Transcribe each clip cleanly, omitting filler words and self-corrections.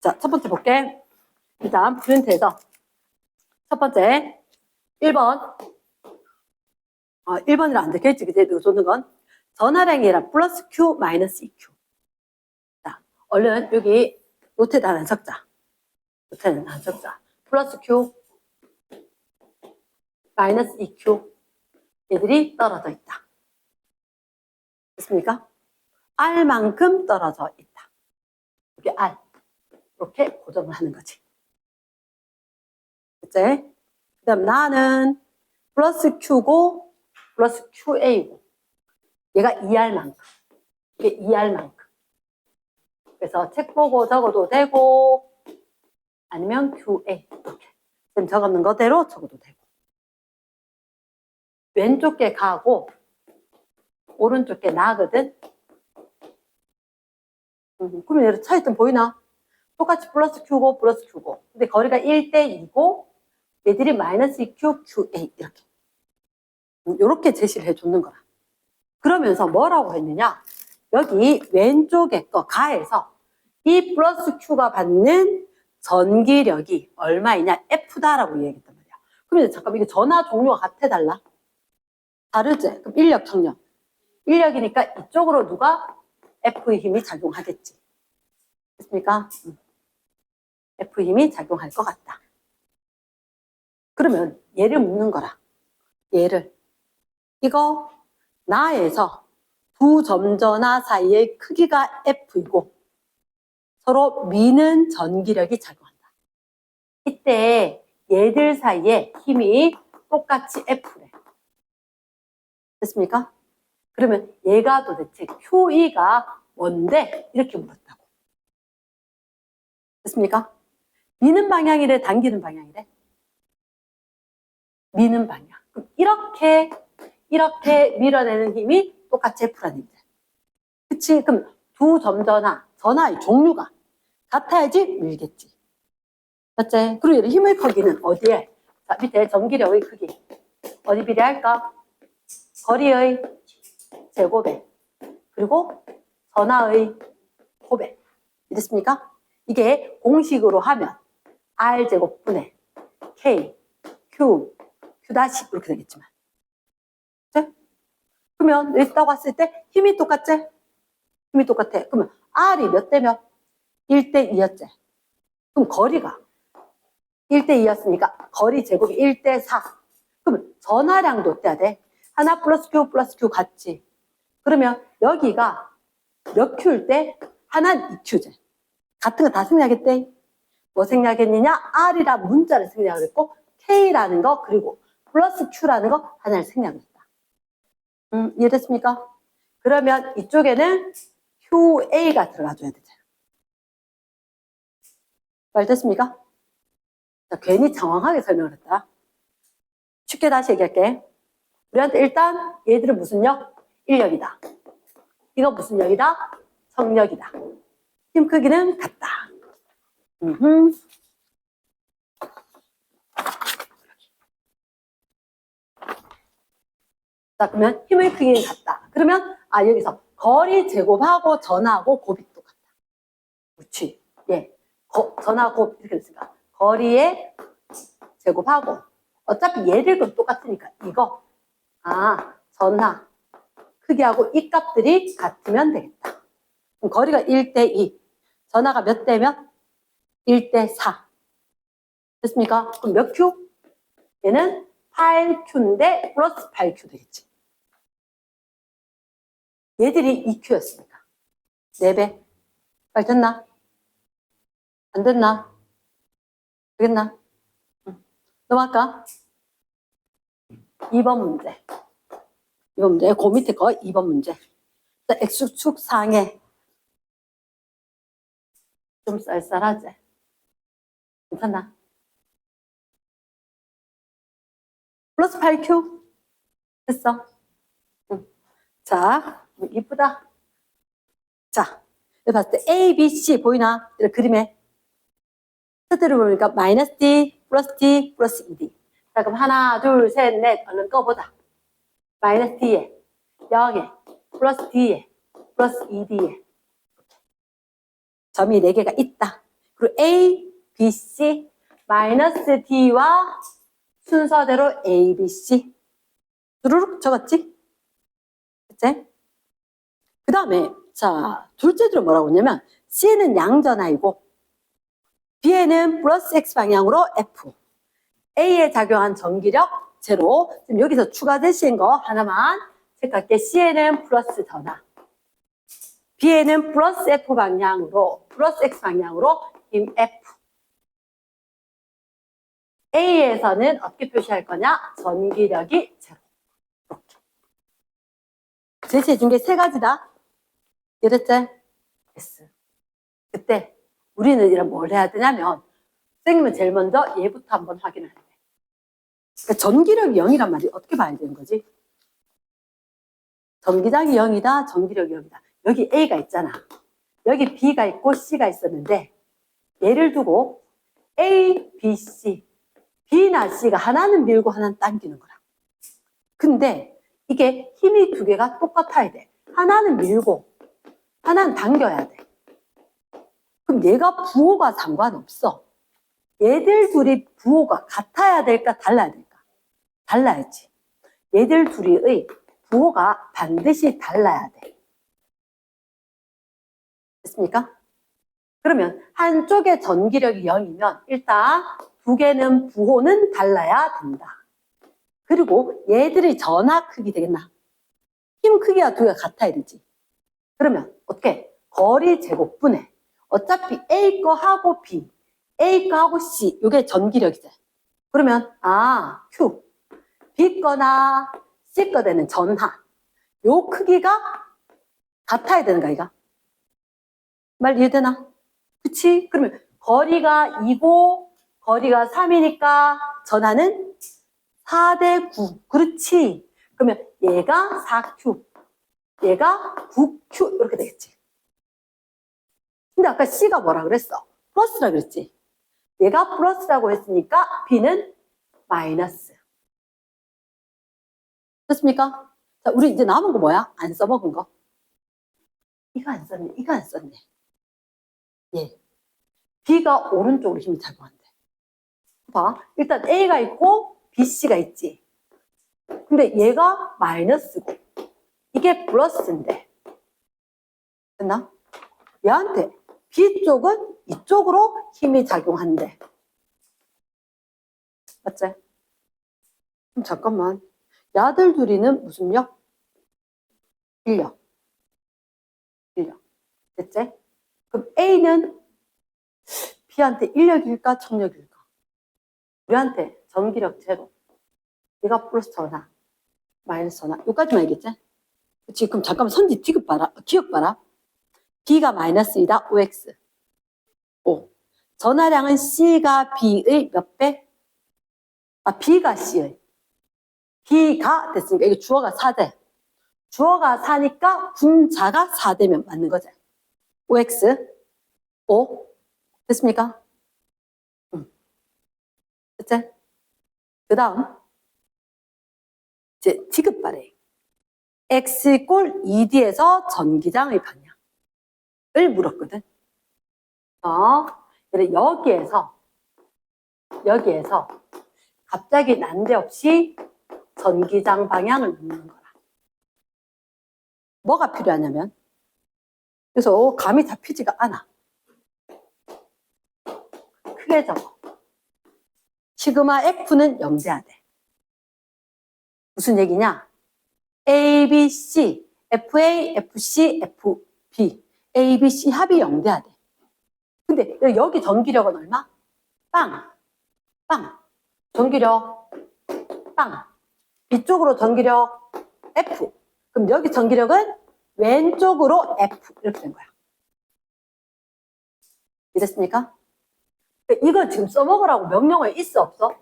자, 첫 번째 볼게. 일단 프린트에서 첫 번째 1번 1번이라 안 되겠지. 그때 이거 쏘는 건 전화량이랑 플러스 Q 마이너스 EQ. 자, 얼른 여기 노트에다 하나 적자. 노트에다 하나 적자. 플러스 Q 마이너스 EQ 얘들이 떨어져 있다. 됐습니까? R만큼 떨어져 있다. 이게 R. 이렇게 고정을 하는 거지. 됐지? 그 다음 나는 플러스 Q고 플러스 QA고 얘가 2R만큼. 이게 2R만큼. 그래서 책 보고 적어도 되고 아니면 QA 이렇게 지금 적었는 거대로 적어도 되고 왼쪽 게 가고 오른쪽 게 나거든. 그러면 얘를 차이점 보이나? 똑같이 플러스 Q고 플러스 Q고 근데 거리가 1대2고 얘들이 마이너스 2Q, QA 이렇게 이렇게 제시를 해주는 거라. 그러면서 뭐라고 했느냐? 여기 왼쪽에 거 가에서 이 플러스 Q가 받는 전기력이 얼마이냐? F다라고 얘기했단 말이야. 그러면 잠깐만 이게 전화 종류가 같아 달라? 다르지? 그럼 인력, 청력. 인력이니까 이쪽으로 누가 F의 힘이 작용하겠지. 됐습니까? F의 힘이 작용할 것 같다. 그러면 얘를 묻는 거라. 얘를. 이거 나에서 두 점전화 사이의 크기가 F이고 서로 미는 전기력이 작용한다. 이때 얘들 사이에 힘이 똑같이 F래. 됐습니까? 그러면 얘가 도대체 QE가 뭔데? 이렇게 물었다고. 됐습니까? 미는 방향이래, 당기는 방향이래? 미는 방향. 그럼 이렇게 밀어내는 힘이 똑같이 F라는 얘기죠. 그치? 그럼 두 점전화, 전화의 종류가 같아야지 밀겠지. 맞지? 그리고 얘를 힘의 크기는 어디에? 자, 밑에 전기력의 크기. 어디 비례할까? 거리의 제곱에. 그리고 전화의 곱에. 이랬습니까? 이게 공식으로 하면 R제곱분의 K, Q, Q 다시 이렇게 되겠지만. 그치? 그러면 여기서 딱 왔을 때 힘이 똑같지? 힘이 똑같아. 그러면 R이 몇 대 몇? 1대2였지. 그럼 거리가 1대2였으니까 거리 제곱이 1대4. 그러면 전화량도 어때야 돼? 하나 플러스 Q 같지. 그러면 여기가 몇 Q일 때? 하나는 2Q제. 같은 거 다 생략했대. 뭐 생략했느냐? R이라 문자를 생략을 했고 K라는 거 그리고 플러스 Q라는 거 하나를 생략했다. 이해됐습니까? 그러면 이쪽에는 QA가 들어가줘야 되잖아. 말 됐습니까? 자, 괜히 장황하게 설명을 했다. 쉽게 다시 얘기할게. 우리한테 일단 얘들은 무슨 력? 인력이다. 이거 무슨 력이다? 성력이다. 힘 크기는 같다. 자, 그러면 힘의 크기는 같다. 그러면 여기서 거리 제곱하고 전하고 곱이 똑같다. 그렇지. 예. 전하 곱 이렇게 됐으니까 거리의 제곱하고 어차피 얘들도 똑같으니까 이거 전하 크기하고 이 값들이 같으면 되겠다. 그럼 거리가 1대2 전하가 몇 대 몇? 1대4 됐습니까? 그럼 몇 Q? 얘는 8Q인데 플러스 8Q 되겠지. 얘들이 2Q였으니까 4배. 말 됐나? 안 됐나? 되겠나? 넘어갈까? 2번 문제. 2번 문제. 그 밑에 거 2번 문제. X축 상에 좀 쌀쌀하지? 괜찮나? 플러스 8Q? 됐어? 자, 이쁘다. 자, 여기 봤을 때 A, B, C 보이나? 이런 그림에. 스트를 보니까 마이너스 D, 플러스 D, 플러스 2D. 자, 그럼 하나, 둘, 셋, 넷. 얼른 꺼보자. 마이너스 D에, 0에, 플러스 D에, 플러스 2D에. 점이 4개가 있다. 그리고 A, B, C 마이너스 D와 순서대로 A, B, C 뚜루룩 적었지? 그치? 그 다음에 자 둘째로 뭐라고 했냐면 C는 양전하이고 B에는 플러스 X 방향으로 F A에 작용한 전기력 제로. 지금 여기서 추가되신 거 하나만 체크할게. C에는 플러스 전하, B에는 플러스 F 방향으로, 플러스 X 방향으로 힘 F. A에서는 어떻게 표시할 거냐? 전기력이 제로. 이렇게. 제시해 준 게 세 가지다. 이랬지? S. 그때 우리는 이런 뭘 해야 되냐면 선생님은 제일 먼저 얘부터 한번 확인을 해야 돼. 그러니까 전기력이 0이란 말이 어떻게 봐야 되는 거지? 전기장이 0이다, 전기력이 0이다. 여기 A가 있잖아. 여기 B가 있고 C가 있었는데 얘를 두고 A, B, C, B나 C가 하나는 밀고 하나는 당기는 거라. 근데 이게 힘이 두 개가 똑같아야 돼. 하나는 밀고 하나는 당겨야 돼. 그럼 얘가 부호가 상관없어. 얘들 둘이 부호가 같아야 될까 달라야 될까? 달라야지. 얘들 둘이의 부호가 반드시 달라야 돼. 됐습니까? 그러면 한쪽의 전기력이 0이면 일단 두 개는 부호는 달라야 된다. 그리고 얘들이 전하 크기 되겠나? 힘 크기가 두 개가 같아야 되지. 그러면 어떻게? 거리 제곱분해. 어차피 A 거 하고 B, A 거 하고 C, 이게 전기력이지. 그러면 Q, B 거나 C 거 되는 전하. 요 크기가 같아야 되는 거야, 이가. 말 이해되나? 그치? 그러면 거리가 2고 거리가 3이니까 전하는 4대 9. 그렇지? 그러면 얘가 4Q, 얘가 9Q 이렇게 되겠지. 근데 아까 C가 뭐라 그랬어? 플러스라 그랬지? 얘가 플러스라고 했으니까 B는 마이너스. 됐습니까? 자, 우리 이제 남은 거 뭐야? 안 써먹은 거. 이거 안 썼네, 이거 안 썼네. 예. B가 오른쪽으로 힘이 작용한대. 봐. 일단 A가 있고 BC가 있지. 근데 얘가 마이너스고 이게 플러스인데. 됐나? 얘한테 B쪽은 이쪽으로 힘이 작용한대. 맞지? 그럼 잠깐만. 야들 둘이는 무슨 력? 인력. 인력. 됐지? 그럼 A는 B한테 인력일까? 청력일까? 우리한테 전기력 제로. 얘가 플러스 전하, 마이너스 전하. 여기까지만 알겠지? 그치? 그럼 잠깐만 선지 기억 봐라. B가 마이너스이다. OX. O. 전하량은 C가 B의 몇 배? B가 C의. B가 됐으니까 이게 주어가 4대. 주어가 4니까 분자가 4대면 맞는 거지. OX. O. 됐습니까? 됐지? 그 다음. 이제 지급 발행. X 꼴 2D에서 전기장의 방향을 물었거든. 여기에서 갑자기 난데없이 전기장 방향을 묻는 거라. 뭐가 필요하냐면, 그래서 감이 잡히지가 않아. 크게 적어. 시그마 F는 0 돼야 돼. 무슨 얘기냐? A, B, C, FA, FC, FB, A, B, C 합이 0 돼야 돼. 근데 여기 전기력은 얼마? 빵. 전기력 빵. 이쪽으로 전기력 F. 그럼 여기 전기력은 왼쪽으로 F. 이렇게 된 거야. 이랬습니까? 이거 지금 써먹으라고 명령어에 있어 없어?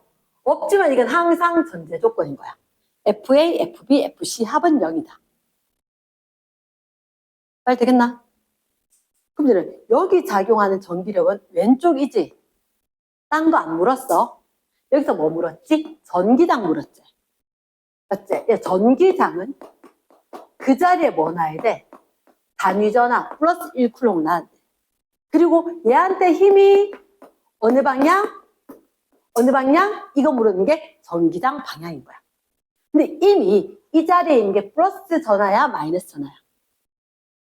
없지만 이건 항상 전제 조건인 거야. FA, FB, FC 합은 0이다. 말 되겠나? 그럼 여기 작용하는 전기력은 왼쪽이지? 딴 거 안 물었어? 여기서 뭐 물었지? 전기장 물었지? 맞지? 전기장은 그 자리에 뭐 놔야 돼? 단위전화 플러스 1쿨롱 놔야 돼. 그리고 얘한테 힘이 어느 방향? 어느 방향? 이거 물어보는 게 전기장 방향인 거야. 근데 이미 이 자리에 있는 게 플러스 전하야, 마이너스 전하야?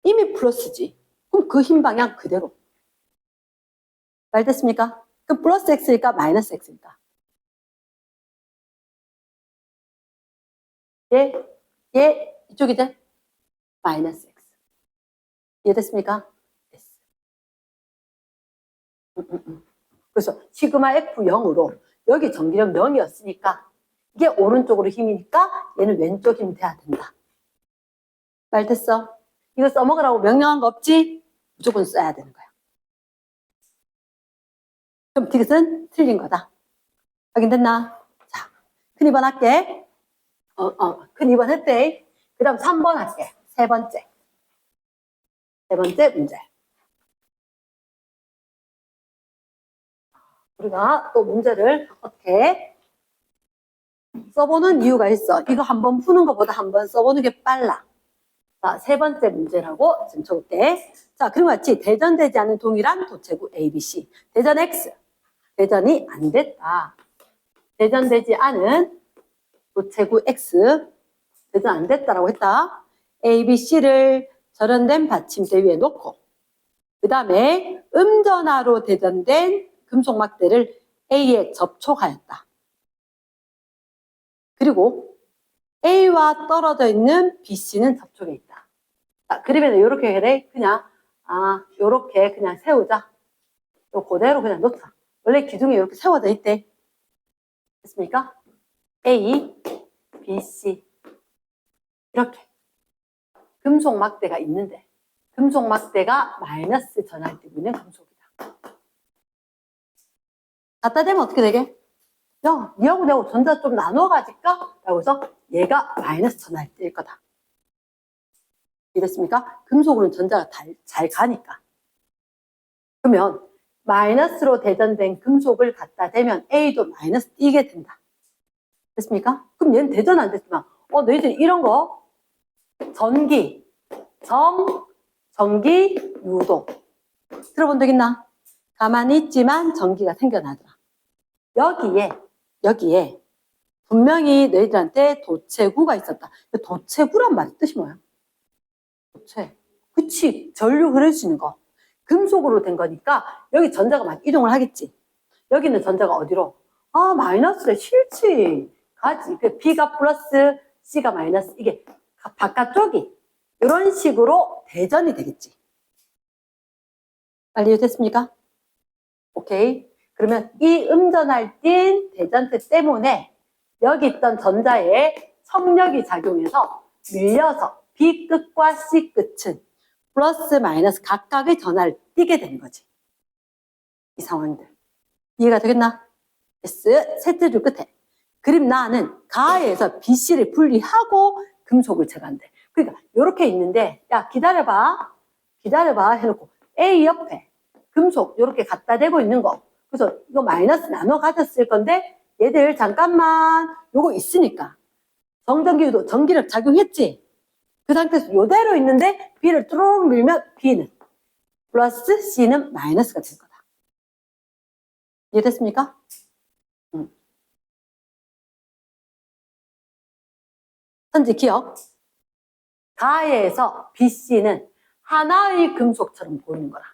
이미 플러스지. 그럼 그 힘 방향 그대로. 말 됐습니까? 그럼 플러스 x일까, 마이너스 x일까? 얘 이쪽이지? 마이너스 x. 이해됐습니까? 됐어. 그래서 시그마 F 0으로 여기 전기력 0이었으니까 이게 오른쪽으로 힘이니까 얘는 왼쪽 힘이 돼야 된다. 말 됐어? 이거 써먹으라고 명령한 거 없지? 무조건 써야 되는 거야. 그럼 디귿은 틀린 거다. 확인됐나? 자, 큰 2번 할게. 큰 2번 했대. 그 다음 3번 할게. 세 번째 문제. 우리가 또 문제를 어떻게 써보는 이유가 있어. 이거 한번 푸는 것보다 한번 써보는 게 빨라. 자, 세 번째 문제라고 지금 적을게. 자, 그럼 같이 대전되지 않는 동일한 도체구 ABC. 대전 X. 대전이 안 됐다. 대전되지 않은 도체구 X. 대전 안 됐다라고 했다. ABC를 절연된 받침대 위에 놓고 그 다음에 음전하로 대전된 금속 막대를 A에 접촉하였다. 그리고 A와 떨어져 있는 BC는 접촉에 있다. 자, 그러면 이렇게 해야 돼. 그냥 요렇게 그냥 세우자. 요 그대로 그냥 놓자. 원래 기둥이 이렇게 세워져 있대. 됐습니까? A, B, C 이렇게 금속 막대가 있는데 금속 막대가 마이너스 전하를 띠고 있는 금속이다. 갖다 대면 어떻게 되게? 야, 니하고 내하고 전자 좀 나눠 가질까? 라고 해서 얘가 마이너스 전하를 띌 거다. 이랬습니까? 금속으로는 전자가 잘 가니까. 그러면 마이너스로 대전된 금속을 갖다 대면 A도 마이너스 띄게 된다. 됐습니까? 그럼 얘는 대전 안 됐지만 너희들 이런 거 전기, 전기, 유도 들어본 적 있나? 가만히 있지만 전기가 생겨나더라. 여기에 분명히 너희들한테 도체구가 있었다. 도체구란 말의 뜻이 뭐야? 도체. 그치. 전류 흐를 수 있는 거. 금속으로 된 거니까 여기 전자가 막 이동을 하겠지. 여기는 전자가 어디로? 마이너스래. 싫지. 가지. B가 플러스, C가 마이너스. 이게 바깥쪽이 이런 식으로 대전이 되겠지. 빨리 이해됐습니까? 오케이. 그러면 이 음전할 띤 대전태 때문에 여기 있던 전자에 성력이 작용해서 밀려서 B 끝과 C 끝은 플러스 마이너스 각각의 전하를 띠게 되는 거지. 이 상황들. 이해가 되겠나? S 셋째 줄 끝에 그림 나는 가에서 BC를 분리하고 금속을 제거한대. 그러니까 이렇게 있는데 야 기다려봐 해놓고 A 옆에 금속 이렇게 갖다 대고 있는 거. 그래서 이거 마이너스 나눠 가졌을 건데 얘들 잠깐만 요거 있으니까 정전기도 전기력 작용했지. 그 상태에서 이대로 있는데 B를 뚜루룩 밀면 B는 플러스 C는 마이너스가 될 거다. 이해됐습니까? 현재 기억. 가에서 BC는 하나의 금속처럼 보이는 거라.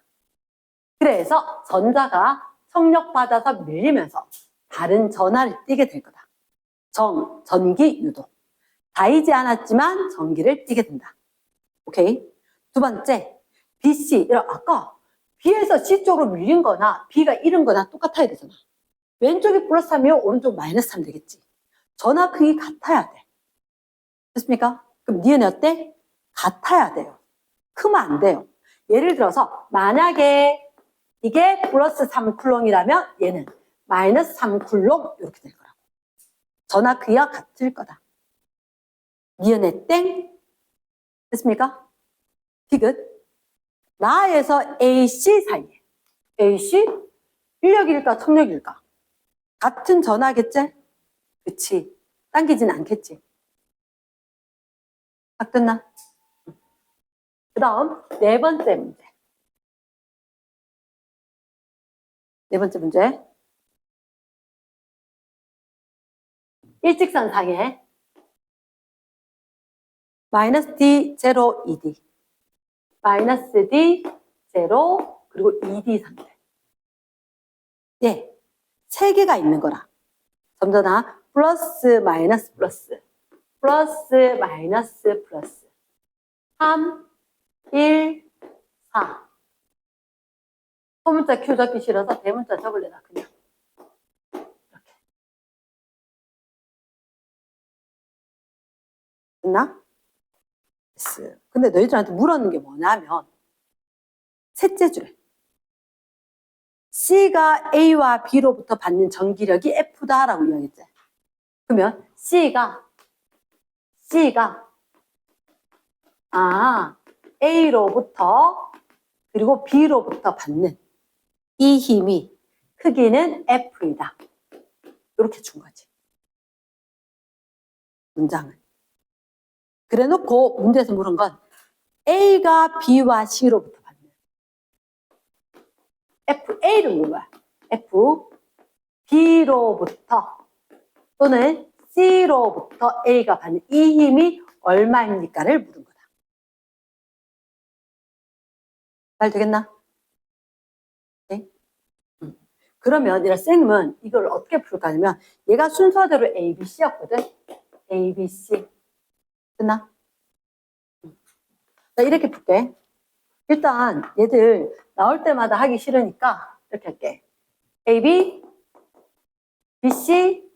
그래서 전자가 성력받아서 밀리면서 다른 전하를 띠게 될 거다. 전기, 유도. 닿이지 않았지만 전기를 띠게 된다. 오케이? 두 번째, BC. 아까 B에서 C 쪽으로 밀린 거나 B가 잃은 거나 똑같아야 되잖아. 왼쪽이 플러스 3이면 오른쪽 마이너스 3 되겠지. 전하 크기 같아야 돼. 됐습니까? 그럼 니은이 어때? 같아야 돼요. 크면 안 돼요. 예를 들어서 만약에 이게 플러스 3쿨롱이라면 얘는 마이너스 3쿨롱 이렇게 될 거라고. 전하 크기가 같을 거다. 니은의 땡. 됐습니까? 디귿. 나에서 AC 사이에. AC? 인력일까 청력일까? 같은 전하겠지? 그치. 당기진 않겠지. 다 끝나? 그 다음 네 번째 문제. 네 번째 문제. 일직선상에 마이너스 D, 0, 2D. 마이너스 D, 0, 그리고 2D 상태. 예, 세 개가 있는 거라. 점잖아. 플러스, 마이너스, 플러스. 플러스, 마이너스, 플러스. 3, 1, 4. 소문자 큐 적기 싫어서 대문자 적을래라, 그냥. 이렇게. 됐나? 됐어. 근데 너희들한테 물었는 게 뭐냐면, 셋째 줄에. C가 A와 B로부터 받는 전기력이 F다라고 이야기했지. 그러면 C가 A로부터 그리고 B로부터 받는 이 힘이 크기는 F이다. 이렇게 준 거지. 문장을. 그래 놓고 문제에서 물은 건 A가 B와 C로부터 받는 FA를 묻는 거야. F, B로부터 또는 C로부터 A가 받는 이 힘이 얼마입니까를 물은 거다. 잘 되겠나? 네? 그러면 이런 쌤은 이걸 어떻게 풀까 하면 얘가 순서대로 A, B, C였거든. A, B, C. 됐나? 나 이렇게 풀게. 일단 얘들 나올 때마다 하기 싫으니까 이렇게 할게. A, B, B, C,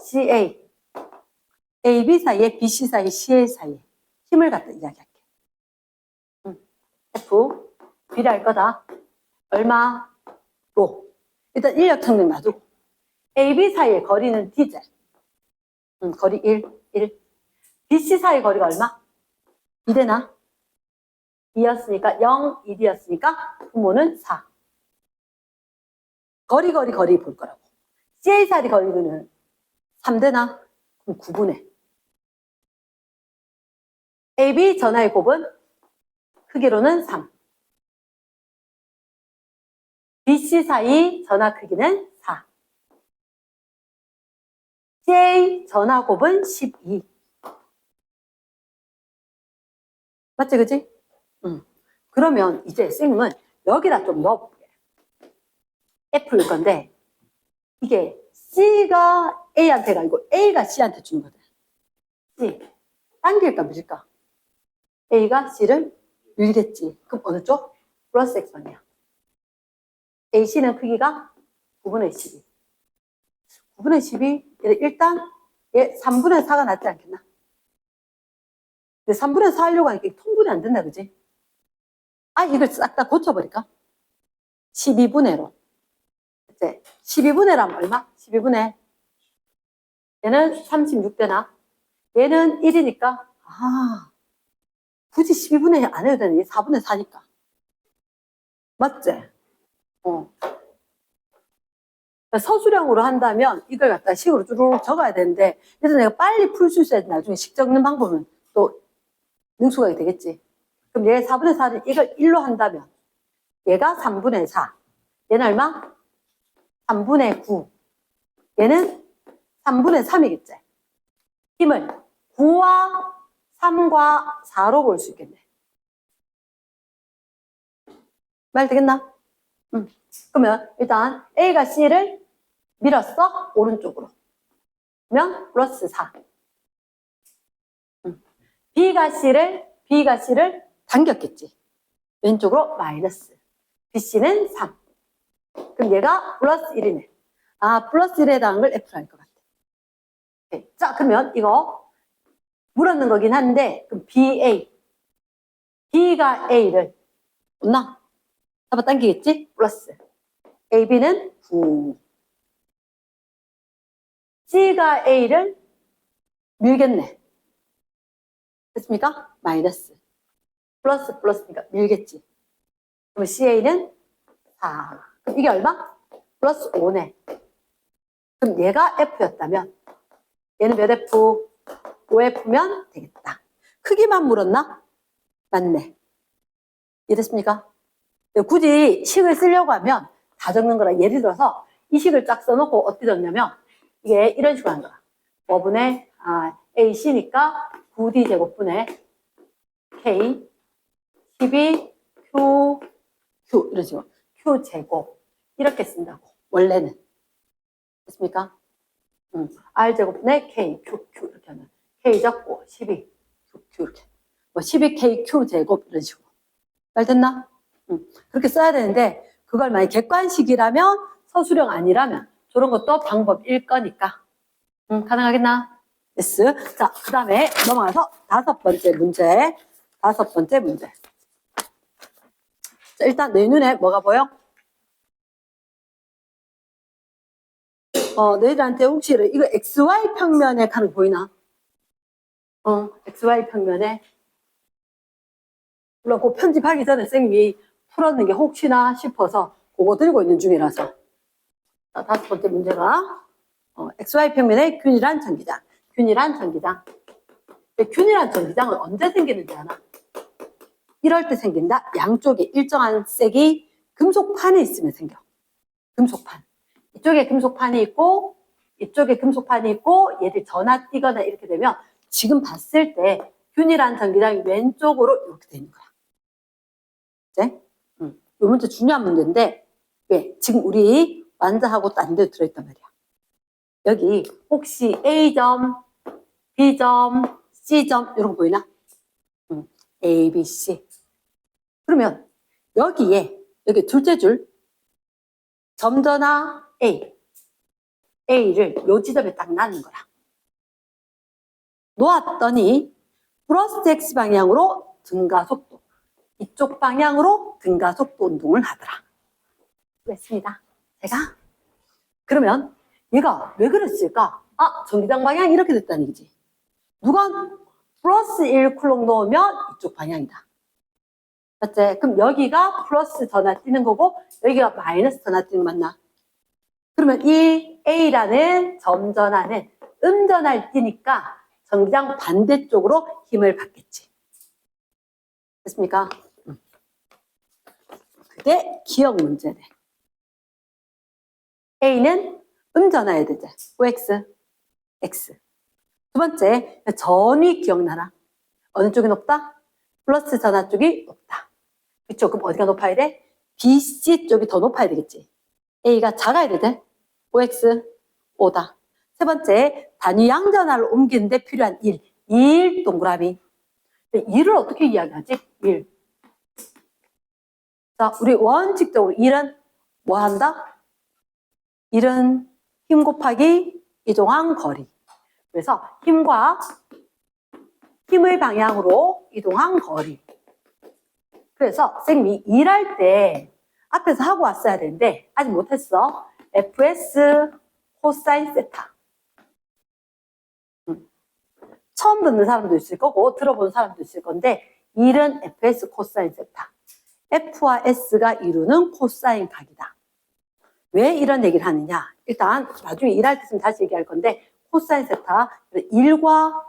C, A. A, B 사이에 B, C 사이에 C, A 사이에 힘을 갖다 이야기할게. F, B를 할 거다. 얼마로? 일단 인력 청력 놔두고. A, B 사이의 거리는 D제. 거리 1, 1. B, C 사이 거리가 얼마? 2되나? 2였으니까 0, 2D였으니까 분모는 4. 거리 볼 거라고. CA 사이 거리는 3되나? 그럼 9분의. AB 전하의 곱은 크기로는 3. BC 사이 전하 크기는 4. CA 전하 곱은 12. 맞지, 그지? 그러면 이제 쌤은 여기다 좀 넣어볼게. F일 건데, 이게 C가 A한테가 아니고 A가 C한테 주는 거다. C. 당길까, 밀까? A가 C를 밀겠지. 그럼 어느 쪽? 플러스 X번이야. AC는 크기가 9분의 12. 9분의 12, 일단 얘 3분의 4가 낫지 않겠나? 근데 3분의 4 하려고 하니까 통분이 안 된다, 그지? 이걸 싹 다 고쳐버릴까? 12분의로. 이제 12분의라면 얼마? 12분의. 얘는 36되나? 얘는 1이니까, 굳이 12분의 안 해도 되네. 얘 4분의 4니까. 맞지? 서술형으로 한다면 이걸 갖다 식으로 쭈르륵 적어야 되는데, 그래서 내가 빨리 풀 수 있어야 나중에 식 적는 방법은 또 능수가 되겠지. 그럼 얘 4분의 4는 이걸 1로 한다면, 얘가 3분의 4. 얘는 얼마? 3분의 9. 얘는 3분의 3이겠지. 힘을 9와 3과 4로 볼 수 있겠네. 말 되겠나? 그러면 일단 A가 C를 밀었어. 오른쪽으로. 그러면 플러스 4. B가 C를 당겼겠지. 왼쪽으로 마이너스. BC는 3. 그럼 얘가 플러스 1이네. 플러스 1에 해당하는 걸 F로 할 것 같아. 오케이. 자, 그러면 이거 물었는 거긴 한데, 그럼 B가 A를, 없나? 잡아당기겠지? 플러스. AB는 9. C가 A를 밀겠네. 됐습니까? 마이너스. 플러스니까 밀겠지. 그럼 CA는 4. 그럼 이게 얼마? 플러스 5네. 그럼 얘가 F였다면 얘는 몇 F? 5F면 되겠다. 크기만 물었나? 맞네. 이해됐습니까? 굳이 식을 쓰려고 하면 다 적는 거라. 예를 들어서 이 식을 쫙 써놓고 어떻게 적냐면 이게 이런 식으로 하는 거야. 5분의 AC니까 9D 제곱분의 K 12Q 이런 식으로 Q 제곱 이렇게 쓴다고 원래는. 됐습니까? R 제곱분의 K Q 이렇게 하면 K 적고 12 Q 이렇게 뭐 12K Q 제곱 이런 식으로. 말 됐나? 그렇게 써야 되는데 그걸 만약 객관식이라면 서술형 아니라면 저런 것도 방법일 거니까. 가능하겠나? yes. 자, 그 다음에 넘어가서 다섯 번째 문제. 자, 일단 내 눈에 뭐가 보여? 너희들한테 혹시 이거 XY 평면에 가는 거 보이나? XY 평면에. 물론 그 편집하기 전에 쌤이 풀었는 게 혹시나 싶어서 그거 들고 있는 중이라서. 자, 다섯 번째 문제가 XY 평면에 균일한 전기장. 균일한 전기장은 언제 생기는지 아나? 이럴 때 생긴다. 양쪽에 일정한 색이 금속판이 있으면 생겨. 금속판. 이쪽에 금속판이 있고 이쪽에 금속판이 있고 얘를 전화 띄거나 이렇게 되면 지금 봤을 때 균일한 전기장이 왼쪽으로 이렇게 되는 거야. 이제 이 문제 중요한 문제인데 왜? 지금 우리 완자하고 딴 데 들어있단 말이야. 여기 혹시 A점, B점, C점 이런 거 보이나? A, B, C. 그러면 여기 둘째 줄 점전화 A를 요 지점에 딱 놔는 거야. 놓았더니 플러스 X 방향으로 등가속도, 이쪽 방향으로 등가속도 운동을 하더라. 그랬습니다. 제가 그러면 얘가 왜 그랬을까? 전기장 방향이 이렇게 됐다는 얘기지. 누가 플러스 1쿨롱 넣으면 이쪽 방향이다. 맞지? 그럼 여기가 플러스 전화 뛰는 거고 여기가 마이너스 전화 뛰는 거 맞나? 그러면 이 A라는 점전하는 음전할 뛰니까 전기장 반대쪽으로 힘을 받겠지. 됐습니까? 그게 기억 문제네. A는 음전해야 되지. OX, X. 두 번째, 전위 기억나나? 어느 쪽이 높다? 플러스 전화 쪽이 높다. 그쵸? 그럼 어디가 높아야 돼? BC 쪽이 더 높아야 되겠지. A가 작아야 되지. OX, O다. 세 번째, 단위 양전하를 옮기는데 필요한 1 동그라미. 1을 어떻게 이야기하지? 1. 자, 우리 원칙적으로 1은 뭐 한다? 1은 힘 곱하기 이동한 거리. 그래서 힘의 방향으로 이동한 거리. 그래서 선생님이 일할 때 앞에서 하고 왔어야 되는데 아직 못했어. FS 코사인 세타. 처음 듣는 사람도 있을 거고 들어본 사람도 있을 건데 1은 FS 코사인 세타. F와 S가 이루는 코사인 각이다. 왜 이런 얘기를 하느냐? 일단 나중에 일할 때쯤 다시 얘기할 건데 코사인 세타 1과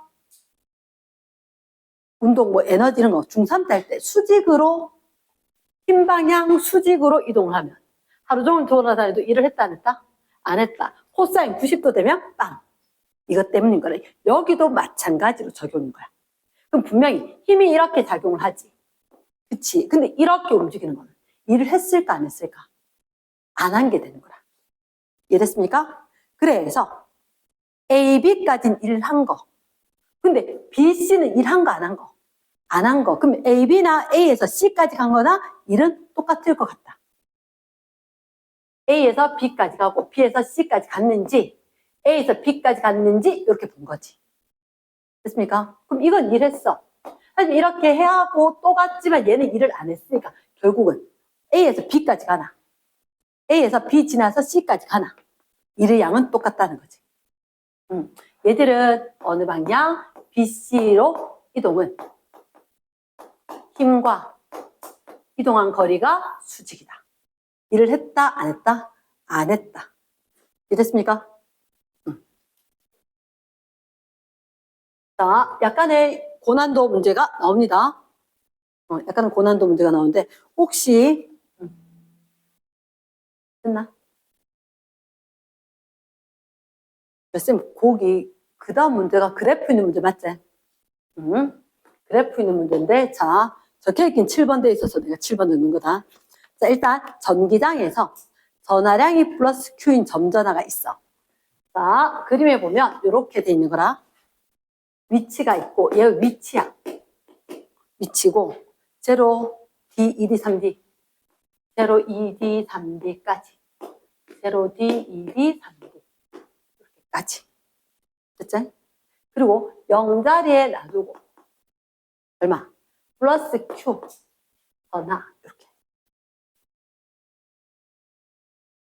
운동 뭐 에너지 이런 거 중3 때 할 때 수직으로 힘 방향 수직으로 이동을 하면 하루 종일 돌아다녀도 일을 했다 안 했다? 안 했다. 코사인 90도 되면 빵. 이것 때문인 거래. 여기도 마찬가지로 적용인 거야. 그럼 분명히 힘이 이렇게 작용을 하지. 그치? 근데 이렇게 움직이는 거는 일을 했을까 안 했을까? 안 한 게 되는 거라. 이해됐습니까? 그래서 A, B까지는 일을 한 거. 근데 B, C는 일한 거 안 한 거? 안 한 거. 그럼 A, B나 A에서 C까지 간 거나 일은 똑같을 것 같다. A에서 B까지 가고 B에서 C까지 갔는지 A에서 B까지 갔는지 이렇게 본 거지. 됐습니까? 그럼 이건 일했어. 사실 이렇게 해야 하고 또 갔지만 얘는 일을 안 했으니까 결국은 A에서 B까지 가나 A에서 B 지나서 C까지 가나 일의 양은 똑같다는 거지. 얘들은 어느 방향? BC로 이동은 힘과 이동한 거리가 수직이다. 일을 했다? 안 했다? 안 했다. 이해됐습니까? 자, 약간의 고난도 문제가 나옵니다. 약간의 고난도 문제가 나오는데 혹시 됐나? 쌤, 거기 그 다음 문제가 그래프 있는 문제 맞지? 그래프 있는 문제인데, 자, 적혀있긴 7번 돼 있어서 내가 7번 넣는 거다. 자, 일단 전기장에서 전하량이 플러스 Q인 점전하가 있어. 자, 그림에 보면 이렇게 돼 있는 거라. 위치가 있고, 얘 위치야. 위치고, 0, D, 2D, 3D. 0, 2D, 3D까지. 0, D, 2D, 3D. 이렇게까지. 됐지? 그리고 0자리에 놔두고, 얼마? 플러스 Q. 전하. 이렇게.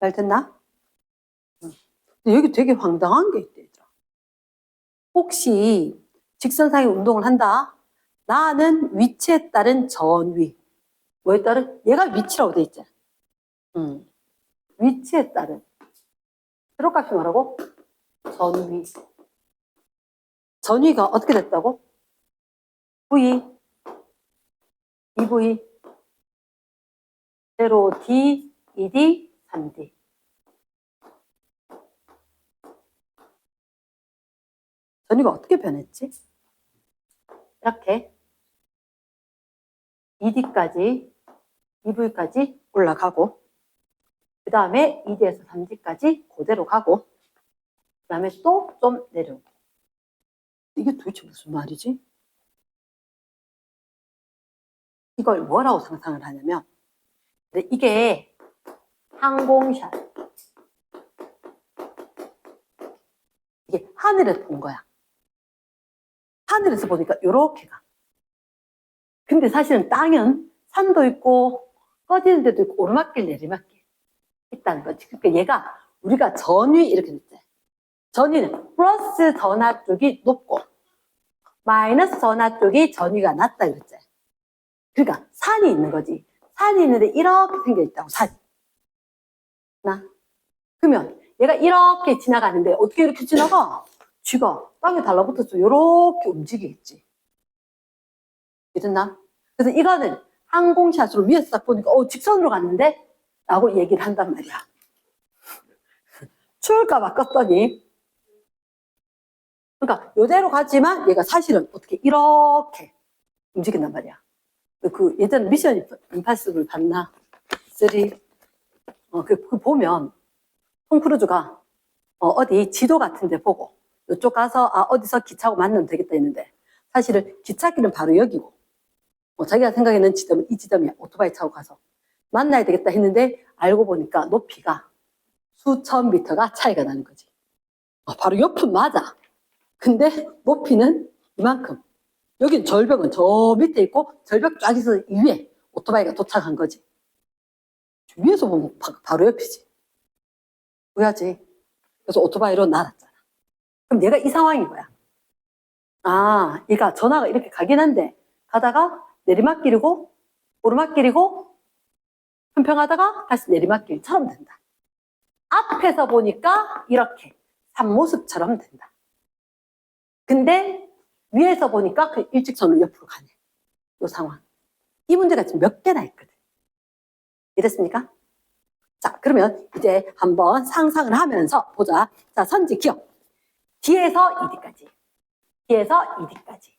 잘 됐나? 근데 여기 되게 황당한 게 있대, 얘들아. 혹시 직선상의 운동을 한다? 나는 위치에 따른 전위. 뭐에 따른? 얘가 위치라고 돼 있잖아. 위치에 따른. 세로값이 뭐라고? 전위. 전위가 어떻게 됐다고? V, 2V, 0D, 2D, 3D. 전위가 어떻게 변했지? 이렇게 2D까지, 2V까지 올라가고, 그 다음에 2D에서 3D까지 그대로 가고, 그 다음에 또 좀 내려오고. 이게 도대체 무슨 말이지? 이걸 뭐라고 상상을 하냐면, 이게 항공샷. 이게 하늘에서 본 거야. 하늘에서 보니까 이렇게 가. 근데 사실은 땅은 산도 있고 꺼지는 데도 있고 오르막길 내리막길 있다는 거지. 그러니까 얘가 우리가 전위 이렇게 됐지. 전위는 플러스 전하 쪽이 높고 마이너스 전하 쪽이 전위가 낮다 이랬지. 그러니까 산이 있는 거지. 산이 있는데 이렇게 생겨 있다고 산이. 나 그러면 얘가 이렇게 지나가는데 어떻게 이렇게 지나가? 쥐가 땅에 달라붙어서 이렇게 움직이겠지. 이랬나? 그래서 이거는 항공샷으로 위에서 딱 보니까 직선으로 갔는데? 라고 얘기를 한단 말이야. 추울까 봐 껐더니 그러니까 요대로 가지만 얘가 사실은 어떻게 이렇게 움직인단 말이야. 그 예전에 미션 임파서블 봤나? 3 그 보면 톰 크루즈가 어디 지도 같은 데 보고 이쪽 가서 어디서 기차하고 만나면 되겠다 했는데 사실은 기찻길은 바로 여기고 자기가 생각하는 지점은 이 지점이야. 오토바이 타고 가서 만나야 되겠다 했는데 알고 보니까 높이가 수천 미터가 차이가 나는 거지. 바로 옆은 맞아. 근데 높이는 이만큼. 여긴 절벽은 저 밑에 있고 절벽 쫙 있어서 이 위에 오토바이가 도착한 거지. 위에서 보면 바로 옆이지. 뭐야지. 그래서 오토바이로 날았잖아. 그럼 얘가 이 상황인 거야. 얘가 전화가 이렇게 가긴 한데 가다가 내리막길이고 오르막길이고 평평하다가 다시 내리막길처럼 된다. 앞에서 보니까 이렇게 산모습처럼 된다. 근데 위에서 보니까 그 일직선으로 옆으로 가네. 이 상황. 이 문제가 지금 몇 개나 있거든. 이랬습니까? 자, 그러면 이제 한번 상상을 하면서 보자. 자, 선지 기억. D에서 2D까지. D에서 2D까지.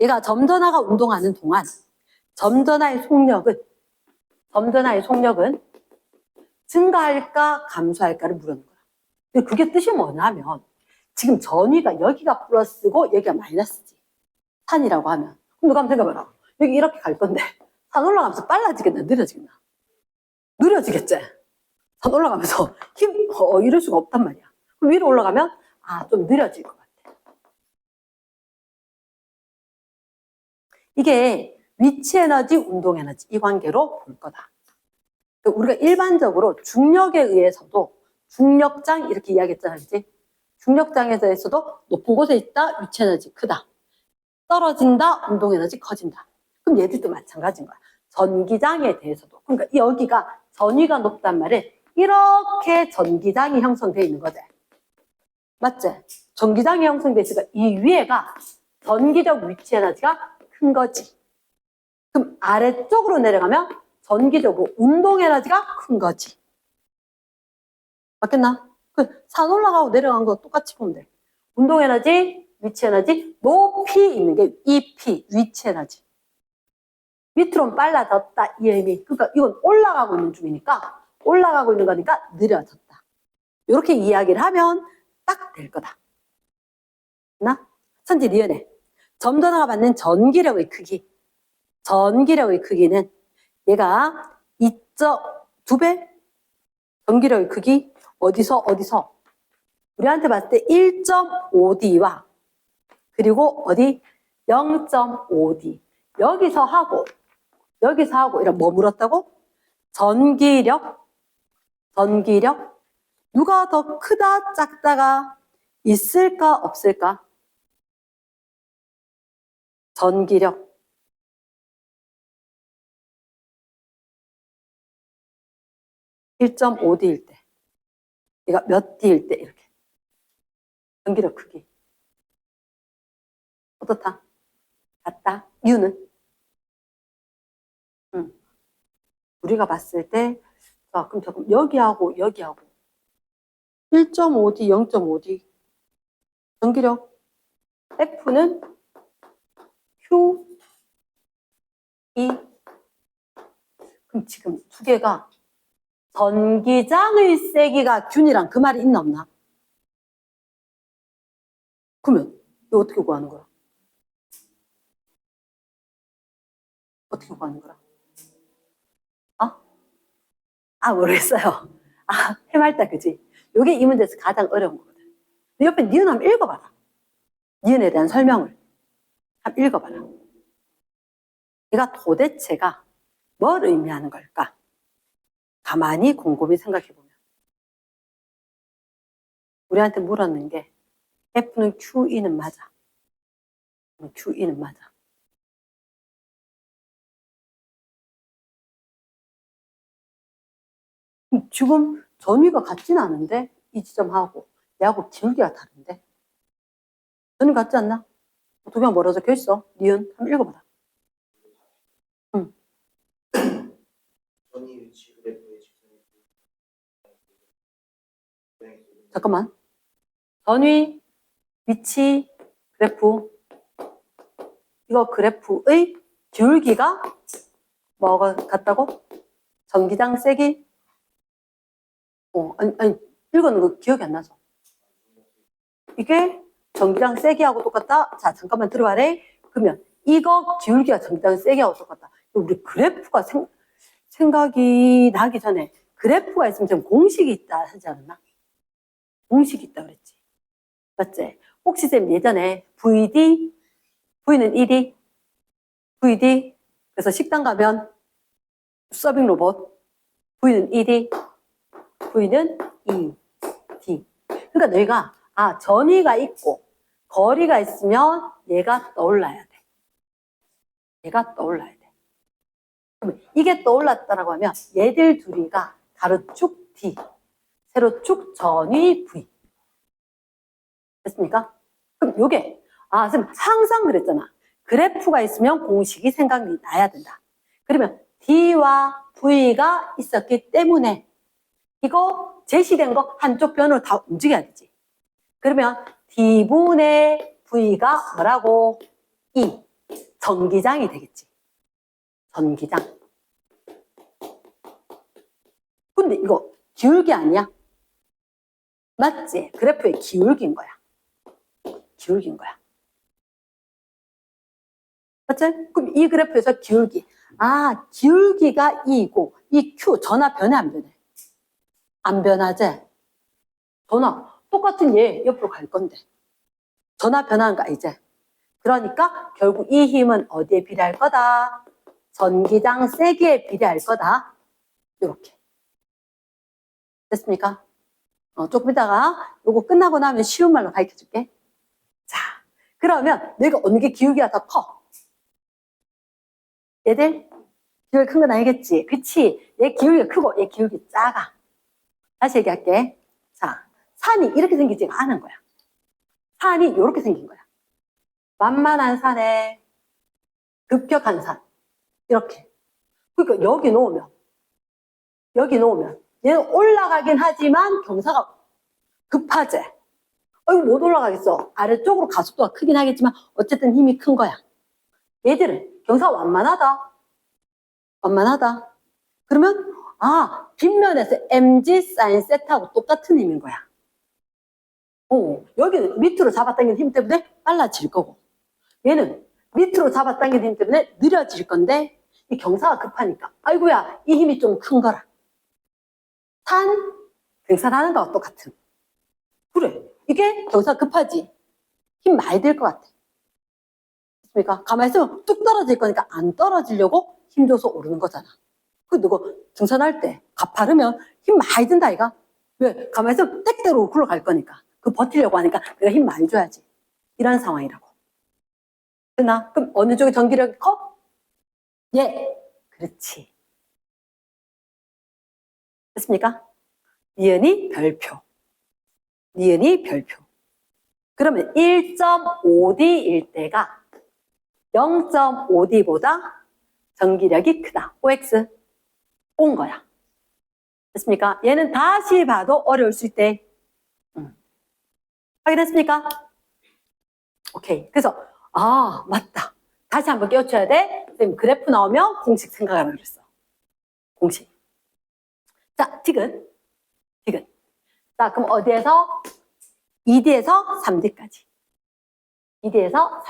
얘가 점전하가 운동하는 동안 점전하의 속력은 증가할까 감소할까를 물었는 거야. 근데 그게 뜻이 뭐냐면 지금 전위가 여기가 플러스고 여기가 마이너스지. 산이라고 하면. 그럼 누가 한번 생각해봐라. 여기 이렇게 갈 건데 산 올라가면서 빨라지겠나 느려지겠나? 느려지겠지? 산 올라가면서 이럴 수가 없단 말이야. 그럼 위로 올라가면 좀 느려질 것 같아. 이게 위치 에너지, 운동 에너지 이 관계로 볼 거다. 우리가 일반적으로 중력에 의해서도 중력장 이렇게 이야기했잖아, 그치? 중력장에 대해서도 높은 곳에 있다, 위치 에너지 크다. 떨어진다, 운동 에너지 커진다. 그럼 얘들도 마찬가지인 거야. 전기장에 대해서도. 그러니까 여기가 전위가 높단 말은 이렇게 전기장이 형성되어 있는 거지. 맞지? 전기장이 형성되어 있으니까 이 위에가 전기적 위치 에너지가 큰 거지. 그럼 아래쪽으로 내려가면 전기적으로 운동 에너지가 큰 거지. 맞겠나? 산 올라가고 내려간 거 똑같이 보면 돼. 운동 에너지, 위치 에너지, 높이 있는 게 EP, 위치 에너지. 밑으로 빨라졌다, 이 의미. 그러니까 이건 올라가고 있는 중이니까, 올라가고 있는 거니까 느려졌다. 이렇게 이야기를 하면 딱 될 거다. 나? 천지 리은해. 점전화가 받는 전기력의 크기. 전기력의 크기는 얘가 2.2배? 전기력의 크기 어디서 우리한테 봤을 때 1.5D와 그리고 어디 0.5D 여기서 하고 이런 뭐 물었다고? 전기력 누가 더 크다 작다가 있을까 없을까? 전기력 1.5D일 때 얘가 몇 D일 때 이렇게 전기력 크기 어떻다? 같다? 이유는? 우리가 봤을 때 자, 그럼 잠깐 여기하고 1.5D, 0.5D 전기력 F는 Q, E 그럼 지금 두 개가 전기장의 세기가 균이랑 그 말이 있나 없나? 그러면 이거 어떻게 구하는 거야? 어떻게 구하는 거야? 모르겠어요. 해맑다, 그지? 요게 이 문제에서 가장 어려운 거거든. 근데 옆에 니은 한번 읽어봐라. 니은에 대한 설명을 한번 읽어봐라. 얘가 도대체가 뭘 의미하는 걸까? 가만히 곰곰이 생각해보면. 우리한테 물었는 게 F는 QE는 맞아. QE는 맞아. 지금 전위가 같진 않은데 이 지점하고 얘하고 기울기가 다른데 전위 같지 않나? 두 개가 뭐라 적혀 있어? 니은 한번 읽어봐라. 잠깐만. 전위, 위치, 그래프. 이거 그래프의 기울기가 뭐가 같다고? 전기장 세기? 아니, 읽었는 거 기억이 안 나죠? 이게 전기장 세기하고 똑같다? 자, 잠깐만 들어봐래. 그러면 이거 기울기가 전기장 세기하고 똑같다. 우리 그래프가 생각이 나기 전에 그래프가 있으면 지금 공식이 있다 하지 않았나? 공식이 있다 그랬지. 맞지? 혹시 쌤 예전에 VD, V는 1이, VD, 그래서 식당 가면 서빙 로봇, V는 1이, V는 2, D. 그러니까 너희가 전위가 있고 거리가 있으면 얘가 떠올라야 돼. 얘가 떠올라야 돼. 그러면 이게 떠올랐다라고 하면 얘들 둘이가 가로축 D, 세로축 전위 V. 됐습니까? 그럼 요게 쌤 항상 그랬잖아. 그래프가 있으면 공식이 생각이 나야 된다. 그러면 D와 V가 있었기 때문에 이거 제시된 거 한쪽 변으로 다 움직여야 되지. 그러면 D분의 V가 뭐라고? E. 전기장이 되겠지. 전기장. 근데 이거 기울기 아니야? 맞지? 그래프의 기울기인 거야. 기울기인 거야. 맞지? 그럼 이 그래프에서 기울기. 기울기가 E고 이 Q 전화 변해 안 변해? 안 변하지? 전화 똑같은 얘 옆으로 갈 건데 전화 변하는 거 이제. 그러니까 결국 이 힘은 어디에 비례할 거다? 전기장 세기에 비례할 거다. 이렇게. 됐습니까? 조금 이따가 요거 끝나고 나면 쉬운 말로 가르쳐줄게. 자, 그러면 내가 어느 게 기울기가 더 커? 얘들? 기울기 큰 건 알겠지? 그치? 얘 기울기가 크고 얘 기울기 작아. 다시 얘기할게. 자, 산이 이렇게 생기지가 않은 거야. 산이 이렇게 생긴 거야. 만만한 산에 급격한 산. 이렇게. 그러니까 여기 놓으면 얘는 올라가긴 하지만 경사가 급하지. 이거 못 올라가겠어. 아래쪽으로 가속도가 크긴 하겠지만 어쨌든 힘이 큰 거야. 얘들은 경사가 완만하다. 그러면 뒷면에서 mg sin 세타하고 똑같은 힘인 거야. 여기는 밑으로 잡아당기는 힘 때문에 빨라질 거고, 얘는 밑으로 잡아당기는 힘 때문에 느려질 건데, 이 경사가 급하니까 아이고야 이 힘이 좀 큰 거라. 등산하는 거와 똑같은. 그래, 이게 경사가 급하지. 힘 많이 들 것 같아. 그러니까 가만히 있으면 뚝 떨어질 거니까 안 떨어지려고 힘 줘서 오르는 거잖아. 그 누구 등산할 때 가파르면 힘 많이 든다 이가. 왜? 가만히 있으면 땡대로 굴러갈 거니까. 그 버티려고 하니까 내가 힘 많이 줘야지. 이런 상황이라고. 됐나? 그럼 어느 쪽에 전기력이 커? 예, 그렇지. 됐습니까? 니은이 별표. 그러면 1.5D일 때가 0.5D보다 전기력이 크다. OX. 온 거야. 됐습니까? 얘는 다시 봐도 어려울 수 있대. 확인했습니까? 오케이. 그래서 맞다. 다시 한번 깨우쳐야 돼. 선생님 그래프 나오면 공식 생각하라 그랬어. 공식. 자, 디귿. 자, 그럼 어디에서? 2D에서 3D까지. 2D에서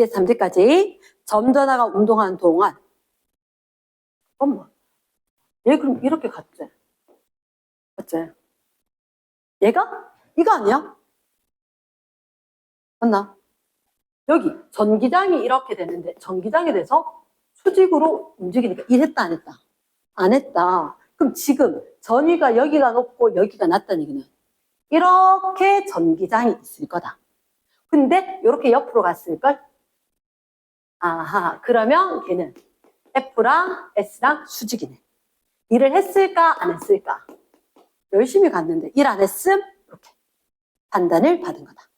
3D까지. 점전화가 운동하는 동안. 잠깐만. 얘 그럼 이렇게 갔지? 맞지? 얘가? 이거 아니야? 맞나? 여기 전기장이 이렇게 되는데 전기장에 대해서 수직으로 움직이니까 이랬다 안 했다? 안 했다. 그럼 지금 전위가 여기가 높고 여기가 낮다는 얘기는 이렇게 전기장이 있을 거다. 근데 이렇게 옆으로 갔을걸? 그러면 걔는 F랑 S랑 수직이네. 일을 했을까 안 했을까? 열심히 갔는데 일 안 했음? 이렇게 판단을 받은 거다.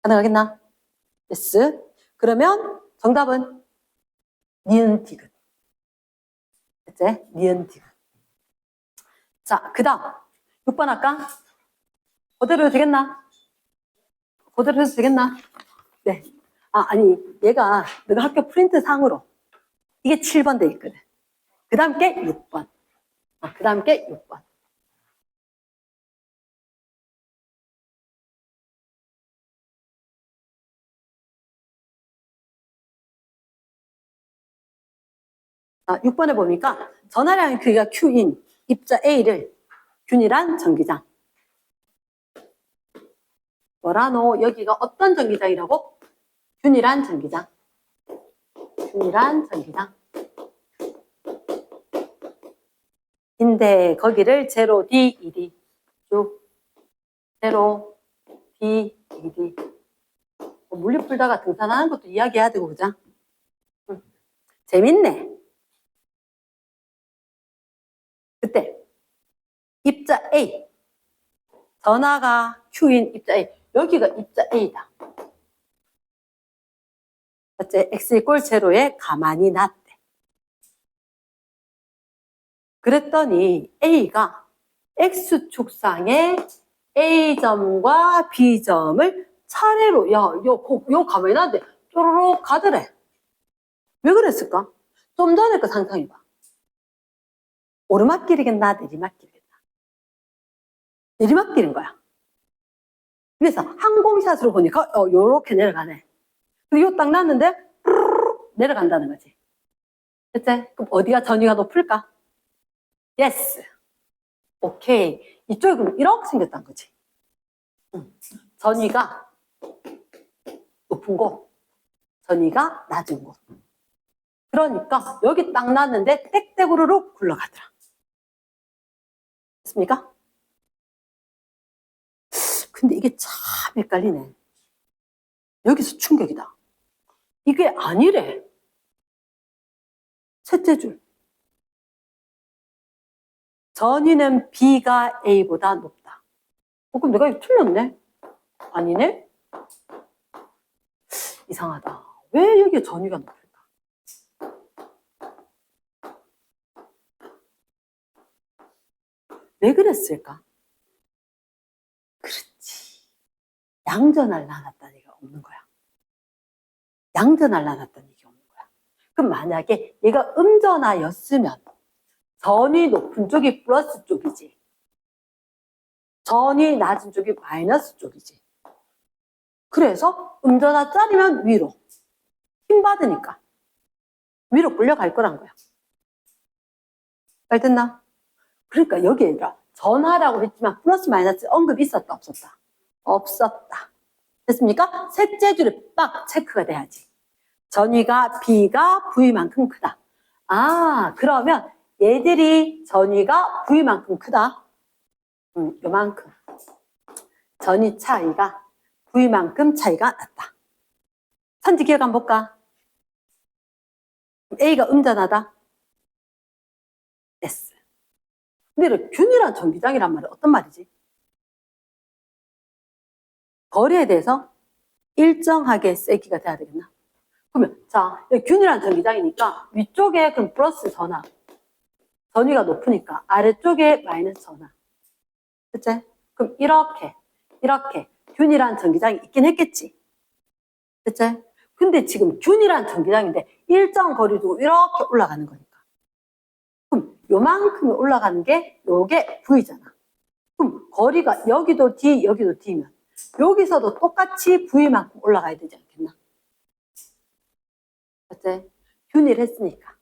가능하겠나? yes. 그러면 정답은 니은 디귿. 됐지? 니은 디귿. 자, 그 다음 6번 할까? 그대로 해도 되겠나? 네. 아니 얘가 내가 학교 프린트 상으로 이게 7번 돼 있거든. 그 다음 게 6번. 그 다음 게 6번. 아, 6번에 보니까 전하량의 크기가 Q인 입자 A를 균일한 전기장. 뭐라노? 여기가 어떤 전기장이라고? 균일한 전기장. 인데 거기를 0D, 2D 쭉 0, D, 2D 물리 풀다가 등산하는 것도 이야기해야 되고 그죠? 재밌네. 그때 입자 A 전하가 Q인 입자 A 여기가 입자 A다. 맞지? X = 0에 가만히 놨대. 그랬더니 A가 X축상에 A점과 B점을 차례로 요 가만히 놨는데 쪼르륵 가더래. 왜 그랬을까? 좀 전에 거 상상해봐. 오르막길이겠나 내리막길이겠나? 내리막길인 거야. 그래서 항공샷으로 보니까 요렇게 내려가네. 근데 요 딱 놨는데 내려간다는 거지. 됐지? 그럼 어디가 전위가 높을까? 예스. 오케이. 이쪽이 그럼 이렇게 생겼다는 거지. 전위가 높은 곳, 전위가 낮은 곳. 그러니까 여기 딱 놨는데 땡땡으로 굴러가더라. 됐습니까? 근데 이게 참 헷갈리네. 여기서 충격이다. 이게 아니래. 셋째 줄. 전위는 B가 A보다 높다. 그럼 내가 이거 틀렸네? 아니네? 이상하다. 왜 여기에 전위가 높을까? 왜 그랬을까? 그렇지. 양전을 나눴다는 얘기가 없는 거야. 양전을 나눴다는 얘기가 없는 거야. 그럼 만약에 얘가 음전하였으면 전위 높은 쪽이 플러스 쪽이지. 전위 낮은 쪽이 마이너스 쪽이지. 그래서 음전하 짜리면 위로. 힘 받으니까. 위로 끌려갈 거란 거야. 잘 됐나? 그러니까 여기에다 전하라고 했지만 플러스 마이너스 언급이 있었다 없었다? 없었다. 됐습니까? 셋째 줄에 빡 체크가 돼야지. 전위가 B가 V만큼 크다. 아, 그러면 얘들이 전위가 V만큼 크다. 요만큼. 전위 차이가 V만큼 차이가 났다. 선지 기억 한번 볼까? A가 음전하다. S. 근데 균이란 전기장이란 말은 어떤 말이지? 거리에 대해서 일정하게 세기가 돼야 되겠나? 그러면 자, 균이란 전기장이니까 위쪽에 그럼 플러스 전하. 전위가 높으니까 아래쪽에 마이너스 전하. 그치? 그럼 이렇게 균이란 전기장이 있긴 했겠지. 그치? 근데 지금 균이란 전기장인데 일정 거리 두고 이렇게 올라가는 거니까. 그럼 요만큼이 올라가는 게 요게 V잖아. 그럼 거리가 여기도 D, 여기도 D면 여기서도 똑같이 V만큼 올라가야 되지 않겠나? 그치? 균일 했으니까.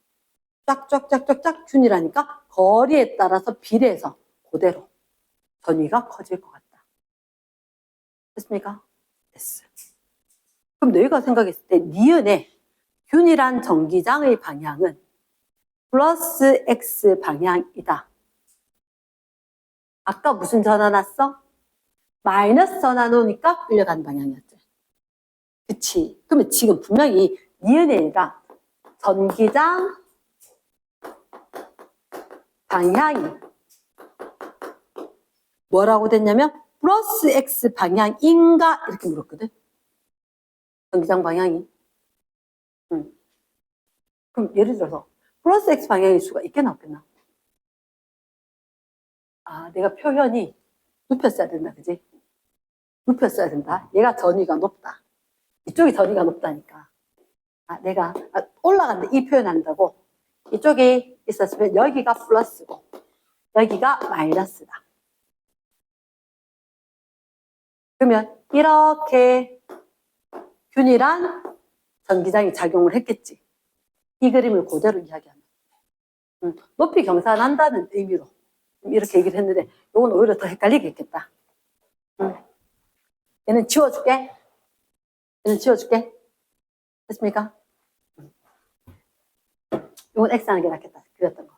쫙쫙쫙쫙쫙 균이라니까 거리에 따라서 비례해서 그대로 전위가 커질 것 같다. 됐습니까? 됐어. 그럼 너희가 생각했을 때 니은의 균일한 전기장의 방향은 플러스 X 방향이다. 아까 무슨 전화 났어? 마이너스 전화 놓으니까 끌려가는 방향이었지. 그치? 그러면 지금 분명히 니은의 애가 전기장 방향이 뭐라고 됐냐면 플러스 X 방향인가 이렇게 물었거든. 전기장 방향이. 그럼 예를 들어서 플러스 X 방향일 수가 있겠나 없겠나? 아, 내가 표현이 눕혔어야 된다, 그지? 눕혔어야 된다. 얘가 전위가 높다. 이쪽이 전위가 높다니까. 아, 내가 올라간다 이 표현한다고 이쪽이 있었으면 여기가 플러스고 여기가 마이너스다. 그러면 이렇게 균일한 전기장이 작용을 했겠지. 이 그림을 그대로 이야기하면. 높이 경산한다는 의미로 이렇게 얘기를 했는데 이건 오히려 더 헷갈리겠다. 얘는 지워줄게. 얘는 지워줄게. 됐습니까? 이건 X 하는 게 낫겠다. 그렸던 거.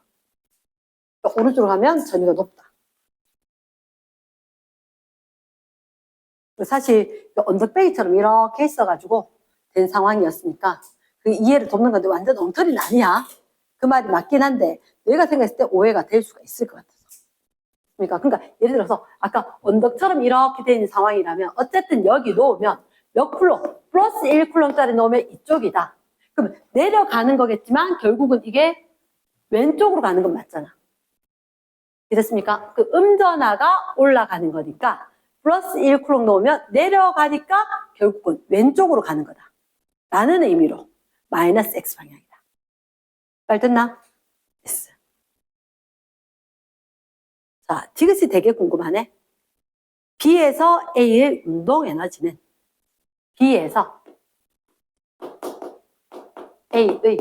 오른쪽으로 가면 전위가 높다. 사실 언덕배기처럼 이렇게 있어가지고 된 상황이었으니까 그 이해를 돕는 건데 완전 엉터리는 아니야. 그 말이 맞긴 한데 내가 생각했을 때 오해가 될 수가 있을 것 같아서. 그러니까 예를 들어서 아까 언덕처럼 이렇게 돼 있는 상황이라면 어쨌든 여기 놓으면 몇 쿨롬? 플러스 1쿨롬짜리 놓으면 이쪽이다. 그럼 내려가는 거겠지만 결국은 이게 왼쪽으로 가는 건 맞잖아. 이랬습니까? 그 음전하가 올라가는 거니까 플러스 1쿨롬 놓으면 내려가니까 결국은 왼쪽으로 가는 거다. 라는 의미로 마이너스 X 방향이다. 잘 됐나? 됐어. 자, 이것이 되게 궁금하네. B에서 A의 운동 에너지는 B에서 A의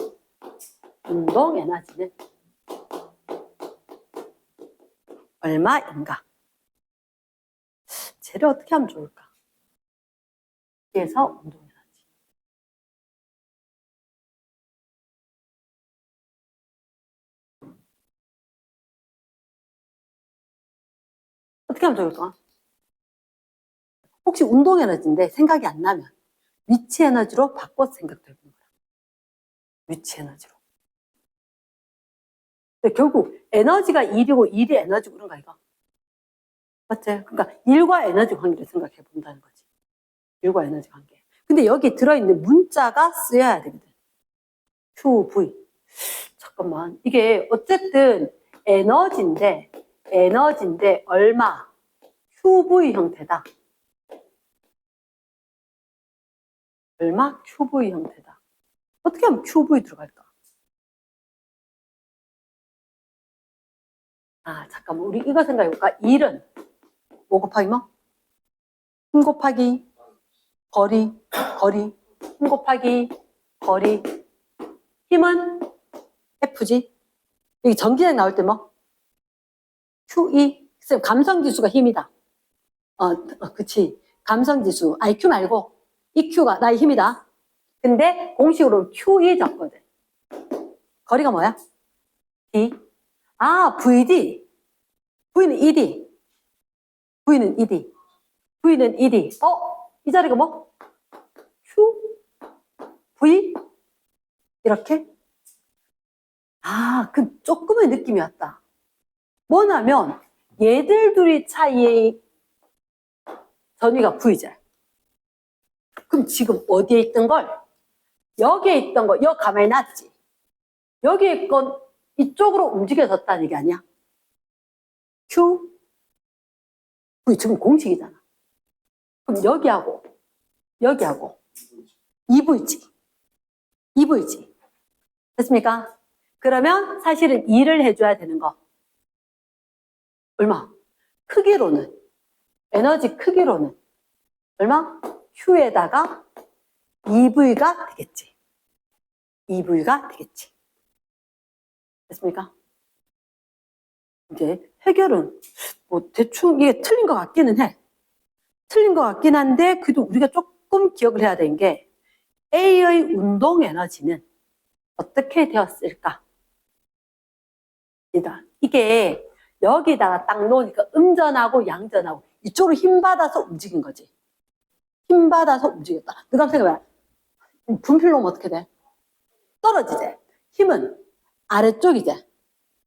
운동 에너지는 얼마인가? 쟤를 어떻게 하면 좋을까? B에서 운동 에너지. 어떻게 하면 좋을까? 혹시 운동 에너지인데 생각이 안 나면 위치 에너지로 바꿔서 생각도 해보는 거야. 위치 에너지로. 근데 결국 에너지가 1이고 1이 에너지고 그런 거 아이가? 맞지? 그러니까 1과 에너지 관계를 생각해 본다는 거지. 1과 에너지 관계. 근데 여기 들어있는 문자가 쓰여야 되거든. QV. 잠깐만. 이게 어쨌든 에너지인데 에너지인데 얼마? QV 형태다. 얼마? QV 형태다. 어떻게 하면 QV 들어갈까? 아, 잠깐만. 우리 이거 생각해볼까? 1은 뭐 곱하기 뭐? 힘 곱하기 거리. 힘 곱하기 거리. 힘은 F지. 여기 전기장 나올 때 뭐? QE. 감성지수가 힘이다. 그치. 감성지수. IQ 말고 EQ가 나의 힘이다. 근데 공식으로 QE 적거든. 거리가 뭐야? D. 아, VD. V는 ED. V는 ED. V는 ED. 이 자리가 뭐? Q? V? 이렇게? 아, 그 조금의 느낌이 왔다. 뭐냐면 얘들 둘이 차이의 전위가 V자. 그럼 지금 어디에 있던 걸? 여기에 있던 거, 여기 가만히 놨지. 여기에 있건 이쪽으로 움직여졌다는 얘기 아니야? Q, V 지금 공식이잖아. 그럼 여기하고 2V지. 2V지. 됐습니까? 그러면 사실은 2를 해줘야 되는 거. 얼마? 크기로는, 에너지 크기로는 얼마? Q에다가 2V가 되겠지. 2V가 되겠지. 됐습니까? 이제 해결은 뭐 대충 이게 틀린 것 같기는 해. 틀린 것 같긴 한데 그래도 우리가 조금 기억을 해야 되는 게 A의 운동 에너지는 어떻게 되었을까? 이게 여기다가 딱 놓으니까 음전하고 양전하고 이쪽으로 힘 받아서 움직인 거지. 힘 받아서 움직였다. 너가 한번 생각해봐. 분필로 오면 어떻게 돼? 떨어지지. 힘은 아래쪽이지.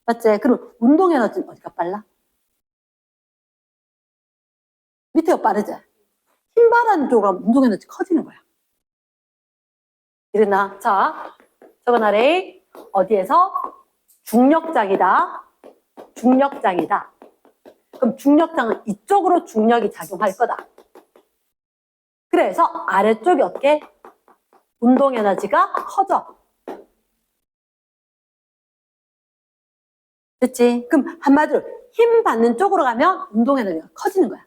맞지? 그리고 운동 에너지는 어디가 빨라? 밑에가 빠르지? 힘 받는 쪽으로 하면 운동 에너지 커지는 거야. 이랬나? 자, 저거 나래 어디에서? 중력장이다. 중력장이다. 그럼 중력장은 이쪽으로 중력이 작용할 거다. 그래서 아래쪽이 어떻게? 운동 에너지가 커져. 됐지? 그럼 한마디로 힘 받는 쪽으로 가면 운동 에너지가 커지는 거야.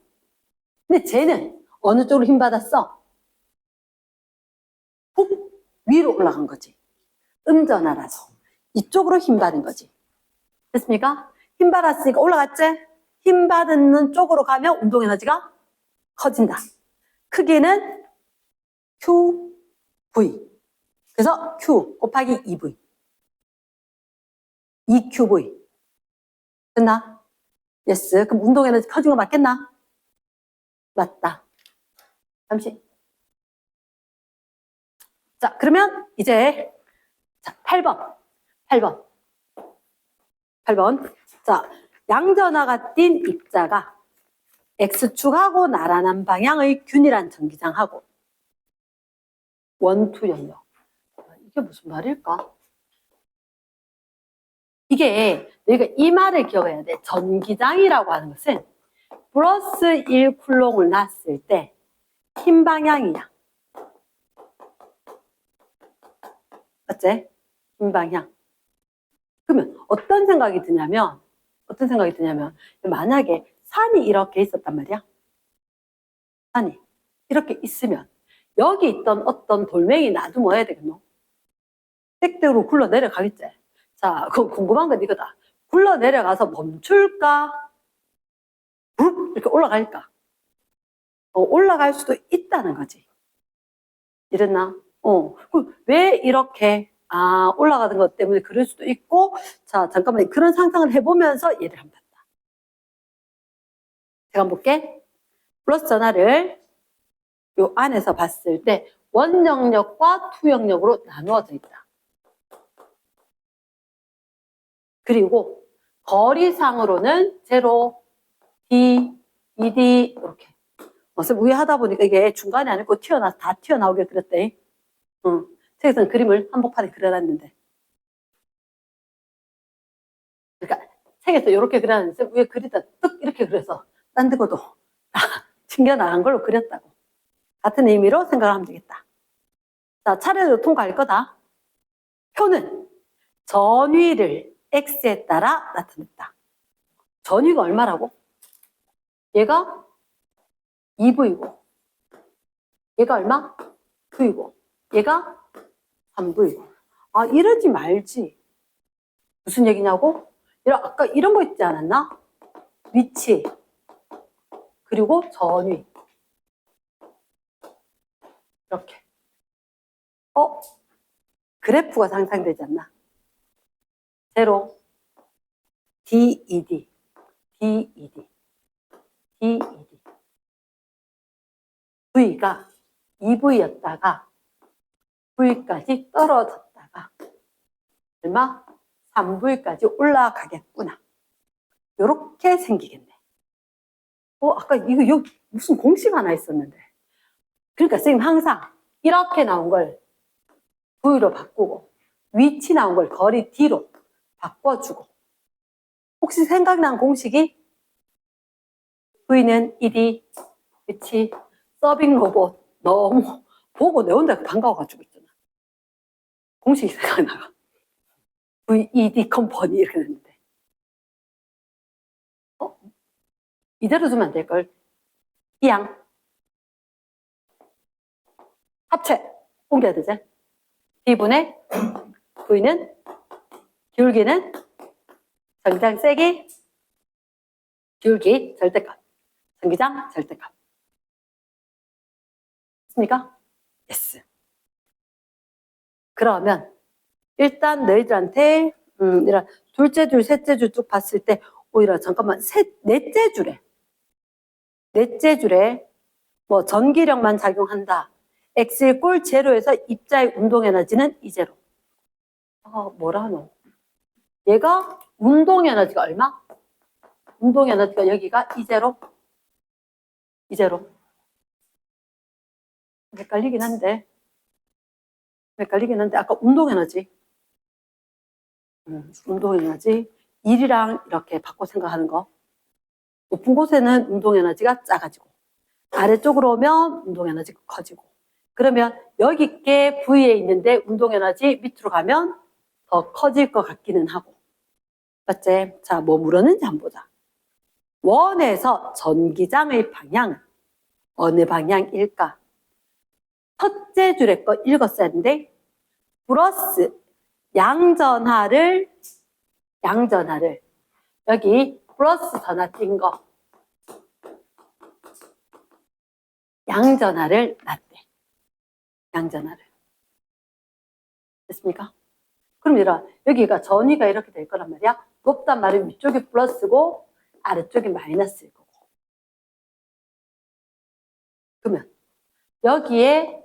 근데 쟤는 어느 쪽으로 힘 받았어? 훅 위로 올라간 거지. 음전하라서. 이쪽으로 힘 받은 거지. 됐습니까? 힘 받았으니까 올라갔지? 힘 받는 쪽으로 가면 운동 에너지가 커진다. 크기는 QV. 그래서 Q 곱하기 2V. 2QV. 됐나? 예스. 그럼 운동 에너지 커진 거 맞겠나? 맞다. 잠시. 자, 그러면 이제 자, 8번. 자, 양전하가 띈 입자가 X축하고 나란한 방향의 균일한 전기장하고 원투 연력. 이게 무슨 말일까? 이게 너희가 이 말을 기억해야 돼. 전기장이라고 하는 것은 플러스 1쿨롱을 놨을 때 힘 방향이야. 맞지? 힘 방향. 그러면 어떤 생각이 드냐면 만약에 산이 이렇게 있었단 말이야. 산이 이렇게 있으면 여기 있던 어떤 돌멩이 나도 뭐 해야 되겠노? 땡땡으로 굴러 내려가겠지. 자, 그럼 궁금한 건 이거다. 굴러 내려가서 멈출까? 이렇게 올라갈까? 올라갈 수도 있다는 거지. 이랬나? 왜 이렇게 올라가는 것 때문에 그럴 수도 있고. 자, 잠깐만 그런 상상을 해보면서 얘를 한번 봤다. 제가 한번 볼게. 플러스 전하를 요 안에서 봤을 때 원영역과 투영역으로 나누어져 있다. 그리고 거리상으로는 0, D, ED 이렇게. 위에 하다 보니까 이게 중간에 안 있고 다 튀어나오게 그렸대. 책에서는 그림을 한복판에 그려놨는데. 그러니까 책에서 이렇게 그렸는데 위에 그리다 뜩 이렇게 그려서 딴 데고도 튕겨나간 걸로 그렸다고. 같은 의미로 생각하면 되겠다. 자, 차례로 통과할 거다. 표는 전위를 x에 따라 나타냈다. 전위가 얼마라고? 얘가 2v고 얘가 얼마? 2이고 얘가 3v고. 아, 이러지 말지. 무슨 얘기냐고? 아까 이런 거 있지 않았나? 위치 그리고 전위 이렇게. 그래프가 상상되지 않나? 제로 DED DED DED V가 2V였다가 V까지 떨어졌다가 얼마? 3V까지 올라가겠구나. 요렇게 생기겠네. 아까 이거 여기 무슨 공식 하나 있었는데. 그러니까 선생님 항상 이렇게 나온 걸 V로 바꾸고 위치 나온 걸 거리 D로 바꿔주고. 혹시 생각난 공식이 V는 ED, 위치, 서빙 로봇. 너무 보고 내 혼자 반가워가지고 있잖아. 공식이 생각나가. VED 컴퍼니 이렇게 됐는데. 이대로 두면 안 될걸. 이양 합체 옮겨야 되지. D분의 V는 기울기는 전기장 세기 기울기 절대값 전기장 절대값. 됐습니까? 예스. 그러면 일단 너희들한테 이런 둘째 줄, 셋째 줄 쭉 봤을 때 오히려 잠깐만 넷째 줄에 뭐 전기력만 작용한다. X 꼴 제로에서 입자의 운동 에너지는 이제로. 뭐라노? 얘가 운동 에너지가 얼마? 운동 에너지가 여기가 이제로. 헷갈리긴 한데 아까 운동 에너지. 운동 에너지 1이랑 이렇게 바꿔 생각하는 거. 높은 곳에는 운동 에너지가 작아지고 아래쪽으로 오면 운동 에너지가 커지고. 그러면 여기 게 V에 있는데 운동 에너지 밑으로 가면 더 커질 것 같기는 하고. 맞지? 자, 뭐 물었는지 한번 보자. 원에서 전기장의 방향은 어느 방향일까? 첫째 줄에 거 읽었어야 했는데 플러스 양전하를 여기 플러스 전하 띈 거 양전하를 놨대. 양전하를. 됐습니까? 그럼 얘들아 여기가 전위가 이렇게 될 거란 말이야. 높단 말은 위쪽이 플러스고 아래쪽이 마이너스일 거고. 그러면 여기에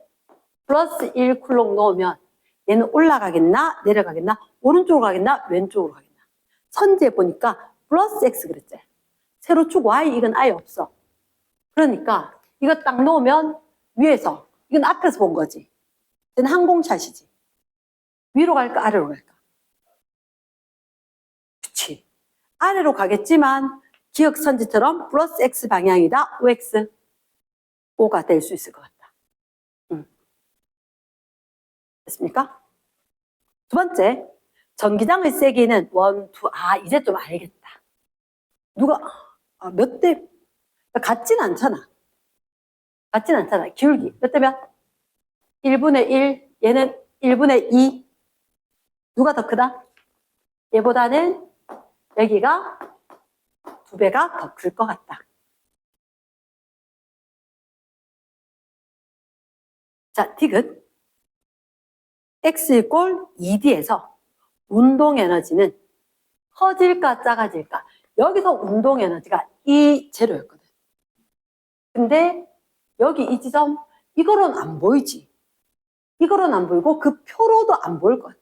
플러스 1쿨롱 넣으면 얘는 올라가겠나 내려가겠나 오른쪽으로 가겠나 왼쪽으로 가겠나. 선지에 보니까 플러스 X 그랬지. 세로축 Y 이건 아예 없어. 그러니까 이거 딱 넣으면 위에서 이건 앞에서 본 거지. 얘는 항공샷이지. 위로 갈까 아래로 갈까? 그치. 아래로 가겠지만 기억 선지처럼 플러스 X 방향이다. OX. O가 될 수 있을 것 같다. 됐습니까? 두 번째, 전기장의 세기는 1, 2, 이제 좀 알겠다. 누가 몇 대? 같진 않잖아. 기울기 몇 대 몇? 1분의 1, 얘는 1분의 2. 누가 더 크다? 얘보다는 여기가 2배가 더 클 것 같다. 자, 디귿. X 이꼴 2D에서 운동 에너지는 커질까 작아질까? 여기서 운동 에너지가 E 제로였거든. 근데 여기 이 지점 이거로는 안 보이지. 이거로는 안 보이고 그 표로도 안 보일 것 같아.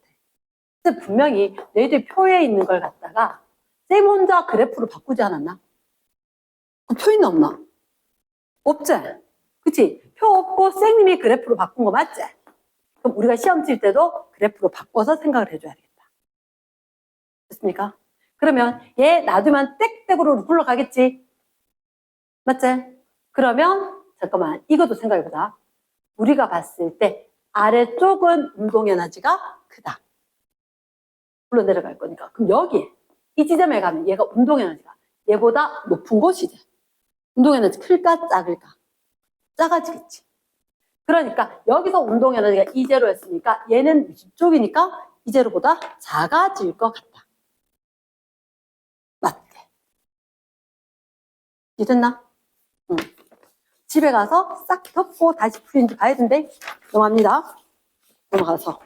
근데 분명히 너희들 표에 있는 걸 갖다가 쌤 혼자 그래프로 바꾸지 않았나? 그 표 있나 없나? 없지? 그치? 표 없고 쌤님이 그래프로 바꾼 거 맞지? 그럼 우리가 시험 칠 때도 그래프로 바꿔서 생각을 해줘야 되겠다. 됐습니까? 그러면 얘 놔두면 땡땡으로 굴러가겠지? 맞지? 그러면 잠깐만 이것도 생각해보자. 우리가 봤을 때 아래쪽은 운동 에너지가 크다. 굴러 내려갈 거니까. 그럼 여기 이 지점에 가면 얘가 운동 에너지가 얘보다 높은 곳이지. 운동 에너지 클까 작을까? 작아지겠지. 그러니까 여기서 운동 에너지가 이제로였으니까 얘는 이쪽이니까 이제로보다 작아질 것 같다. 맞대. 이해됐나? 응. 집에 가서 싹 덮고 다시 풀린지 봐야 된대. 넘어갑니다. 넘어가서.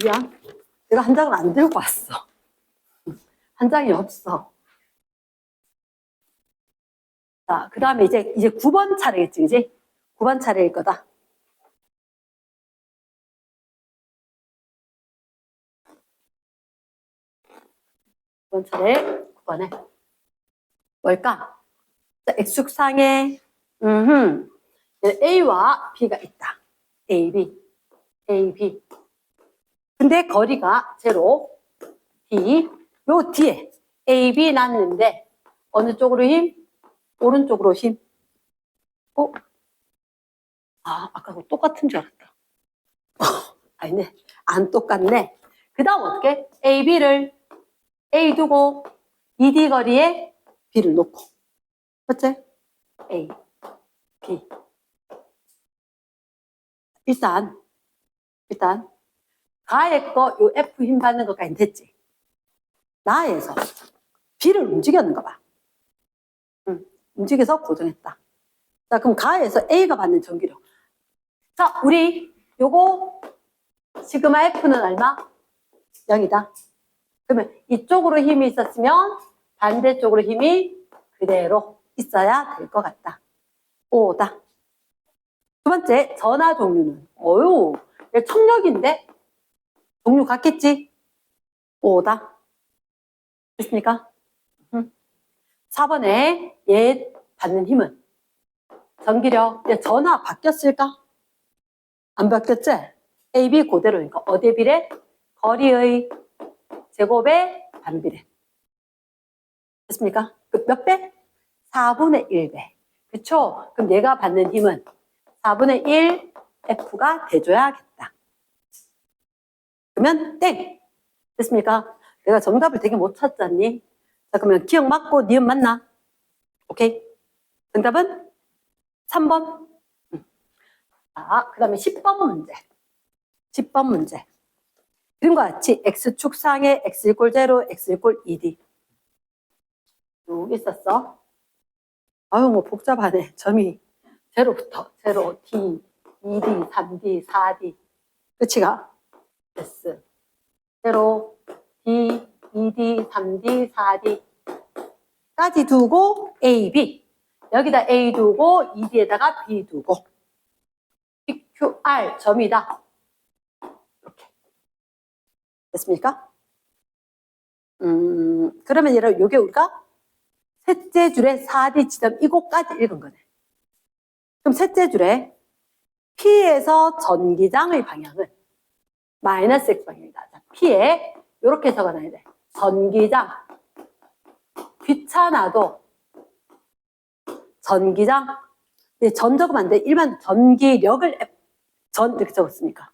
미안. 내가 한 장을 안 들고 왔어. 한 장이 없어. 자, 그 다음에 이제 9번 차례겠지, 그지? 9번 차례일 거다. 9번 차례, 9번에. 뭘까? 자, X축상에, A와 B가 있다. A, B, A, B. 근데 거리가 제로, D, 요 뒤에 A, B 놨는데, 어느 쪽으로 힘? 오른쪽으로 힘. 아까 똑같은 줄 알았다. 아니네. 안 똑같네. 그 다음 어떻게? A, B를 A 두고 ED 거리에 B를 놓고. 맞지? A, B. 일단 가의 거 요 F 힘 받는 것까지 됐지. 나에서 B를 움직였는가 봐. 움직여서 고정했다. 자, 그럼 가에서 A가 받는 전기력. 자, 우리 요거 시그마 F는 얼마? 0이다. 그러면 이쪽으로 힘이 있었으면 반대쪽으로 힘이 그대로 있어야 될 것 같다. 5다. 두 번째, 전하 종류는 얘 청력인데 종류 같겠지? 5다. 됐습니까? 4번에 얘 받는 힘은 전기력. 얘 전하 바뀌었을까? 안 바뀌었지? AB 그대로니까 어디에 비례? 거리의 제곱의 반비례. 됐습니까? 몇 배? 4분의 1배. 그쵸? 그럼 내가 받는 힘은 4분의 1 F가 돼줘야겠다. 그러면 땡! 됐습니까? 내가 정답을 되게 못 찾잖니? 자, 그러면 기억 맞고 니은 맞나? 오케이? 정답은 3번. 자, 그 다음에 10번 문제. 10번 문제. 그림과 같이 X축상에 X = 0, X = 2D. 쭉 있었어. 뭐 복잡하네. 점이 0부터 0, D, 2D, 3D, 4D. 끝이가 S. 0, D, 2D, 3D, 4D. 까지 두고 A, B. 여기다 A 두고 2D에다가 B 두고. PQR 점이다. 이렇게. 됐습니까? 그러면 여러분, 요게 우리가 셋째 줄에 4D 지점 이곳까지 읽은 거네. 그럼 셋째 줄에 P에서 전기장의 방향은 마이너스 X 방향이다. 자, P에 이렇게 적어놔야 돼. 전기장. 귀찮아도 전기장. 전 적으면 안 돼. 일반 전기력을 전 이렇게 적었으니까.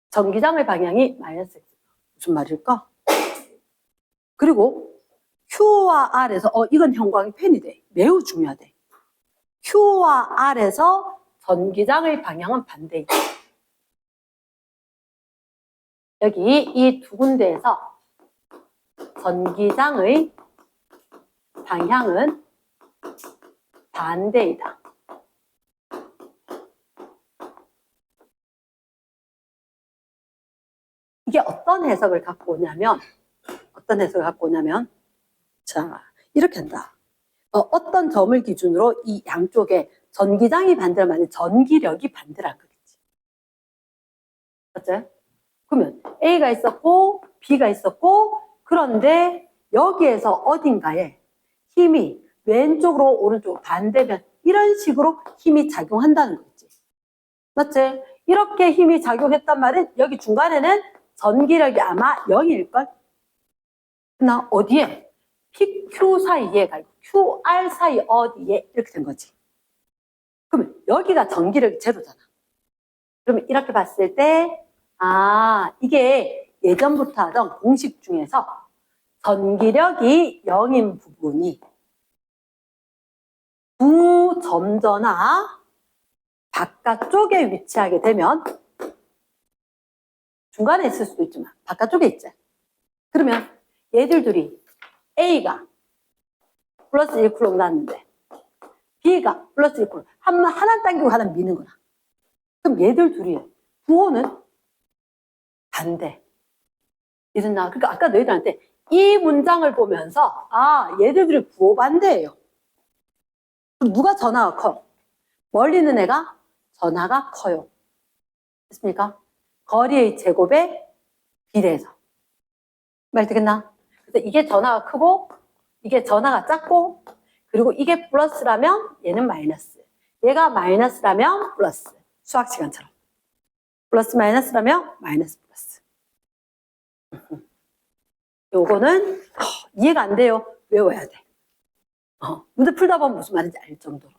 전기장의 방향이 마이너스 X. 무슨 말일까? 그리고 Q와 R에서 이건 형광 펜이 돼. 매우 중요하대. Q와 R에서 전기장의 방향은 반대이다. 여기 이 두 군데에서 전기장의 방향은 반대이다. 이게 어떤 해석을 갖고 오냐면 자, 이렇게 한다. 어떤 점을 기준으로 이 양쪽에 전기장이 반대를 말해 전기력이 반대라 그러겠지. 맞지? 그러면 A가 있었고 B가 있었고 그런데 여기에서 어딘가에 힘이 왼쪽으로 오른쪽으로 반대면 이런 식으로 힘이 작용한다는 거지. 맞지? 이렇게 힘이 작용했단 말은 여기 중간에는 전기력이 아마 0일걸? 나 어디에? PQ 사이에 갈고 QR 사이 어디에? 이렇게 된 거지. 그러면 여기가 전기력이 제로잖아. 그러면 이렇게 봤을 때 이게 예전부터 하던 공식 중에서 전기력이 0인 부분이 두 점전화 바깥쪽에 위치하게 되면 중간에 있을 수도 있지만 바깥쪽에 있지. 그러면 얘들 둘이 A가 플러스 1쿨롱 났는데 B가 플러스 1쿨롱 하나 당기고 하나 미는 거야. 그럼 얘들 둘이 부호는 반대. 이랬나? 그러니까 아까 너희들한테 이 문장을 보면서 얘들 둘이 부호 반대예요. 그럼 누가 전화가 커요? 멀리 있는 애가 전화가 커요. 됐습니까? 거리의 제곱에 비례해서. 말 되겠나? 그래서 이게 전화가 크고 이게 전화가 작고 그리고 이게 플러스라면 얘는 마이너스. 얘가 마이너스라면 플러스. 수학 시간처럼. 플러스 마이너스라면 마이너스 플러스. 요거는 이해가 안 돼요. 외워야 돼. 문제 풀다 보면 무슨 말인지 알 정도로.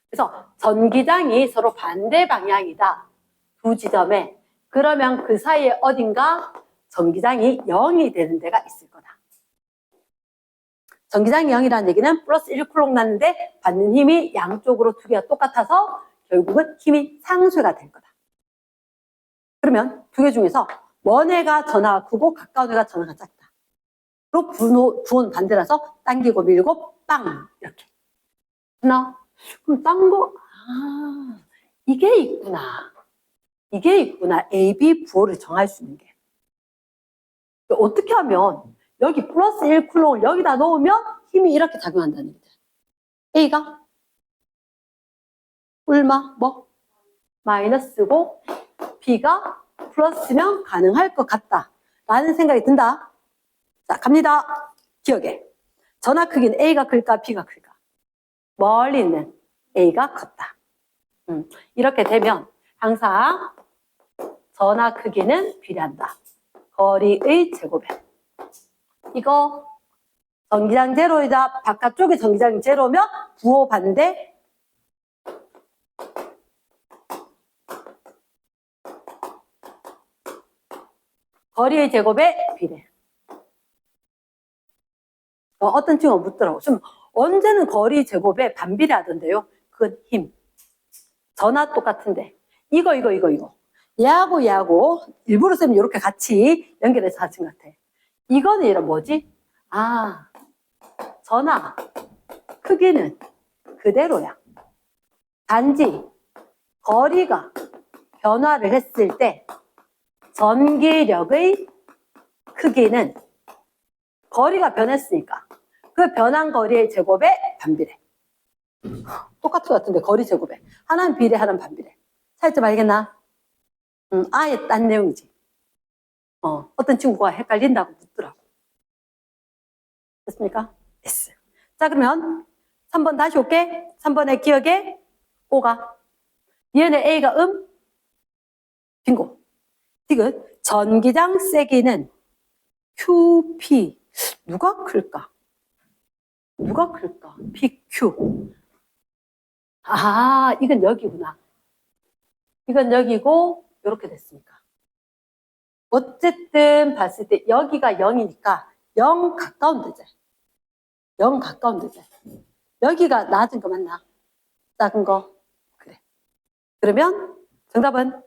그래서 전기장이 서로 반대 방향이다. 두 지점에. 그러면 그 사이에 어딘가 전기장이 0이 되는 데가 있을 거다. 전기장이 0이라는 얘기는 플러스 1쿨롱 났는데 받는 힘이 양쪽으로 두 개가 똑같아서 결국은 힘이 상쇄가 될 거다. 그러면 두 개 중에서 먼 애가 전화가 크고 가까운 애가 전화가 작다. 그리고 부호는 반대라서 당기고 밀고 빵 이렇게. 그럼 딴 거 이게 있구나. 이게 있구나. A, B 부호를 정할 수 있는 게. 어떻게 하면 여기 플러스 1쿨롱을 여기다 넣으면 힘이 이렇게 작용한다는 얘기죠. A가 얼마? 마이너스고 B가 플러스면 가능할 것 같다. 라는 생각이 든다. 자, 갑니다. 기억해. 전화 크기는 A가 클까 B가 클까? 멀리 있는 A가 컸다. 이렇게 되면 항상 전화 크기는 비례한다. 거리의 제곱에. 이거 전기장 제로이다. 바깥쪽에 전기장 제로면 부호 반대. 거리의 제곱에 비례. 어떤 친구가 묻더라고. 좀 언제는 거리 제곱에 반비례 하던데요. 그건 힘. 전화 똑같은데. 이거. 얘하고 일부러 쌤이 이렇게 같이 연결해서 하신 것 같아. 이거는 이런 뭐지? 전화 크기는 그대로야. 단지 거리가 변화를 했을 때 전기력의 크기는 거리가 변했으니까 그 변한 거리의 제곱에 반비례. 똑같은 것 같은데 거리 제곱에. 하나는 비례, 하나는 반비례. 차이점 알겠나? 아예 딴 내용이지. 어떤 친구가 헷갈린다고 묻더라고. 됐습니까? 됐어. 자, 그러면 3번 다시 올게. 3번의 기억에 O가. 얘네 A가 빙고. 디귿. 전기장 세기는 QP. 누가 클까? PQ. 이건 여기구나. 이건 여기고 이렇게 됐습니까? 어쨌든 봤을 때 여기가 0이니까 0 가까운 데지. 0 가까운 데지. 여기가 낮은 거 맞나? 작은 거? 그래. 그러면 정답은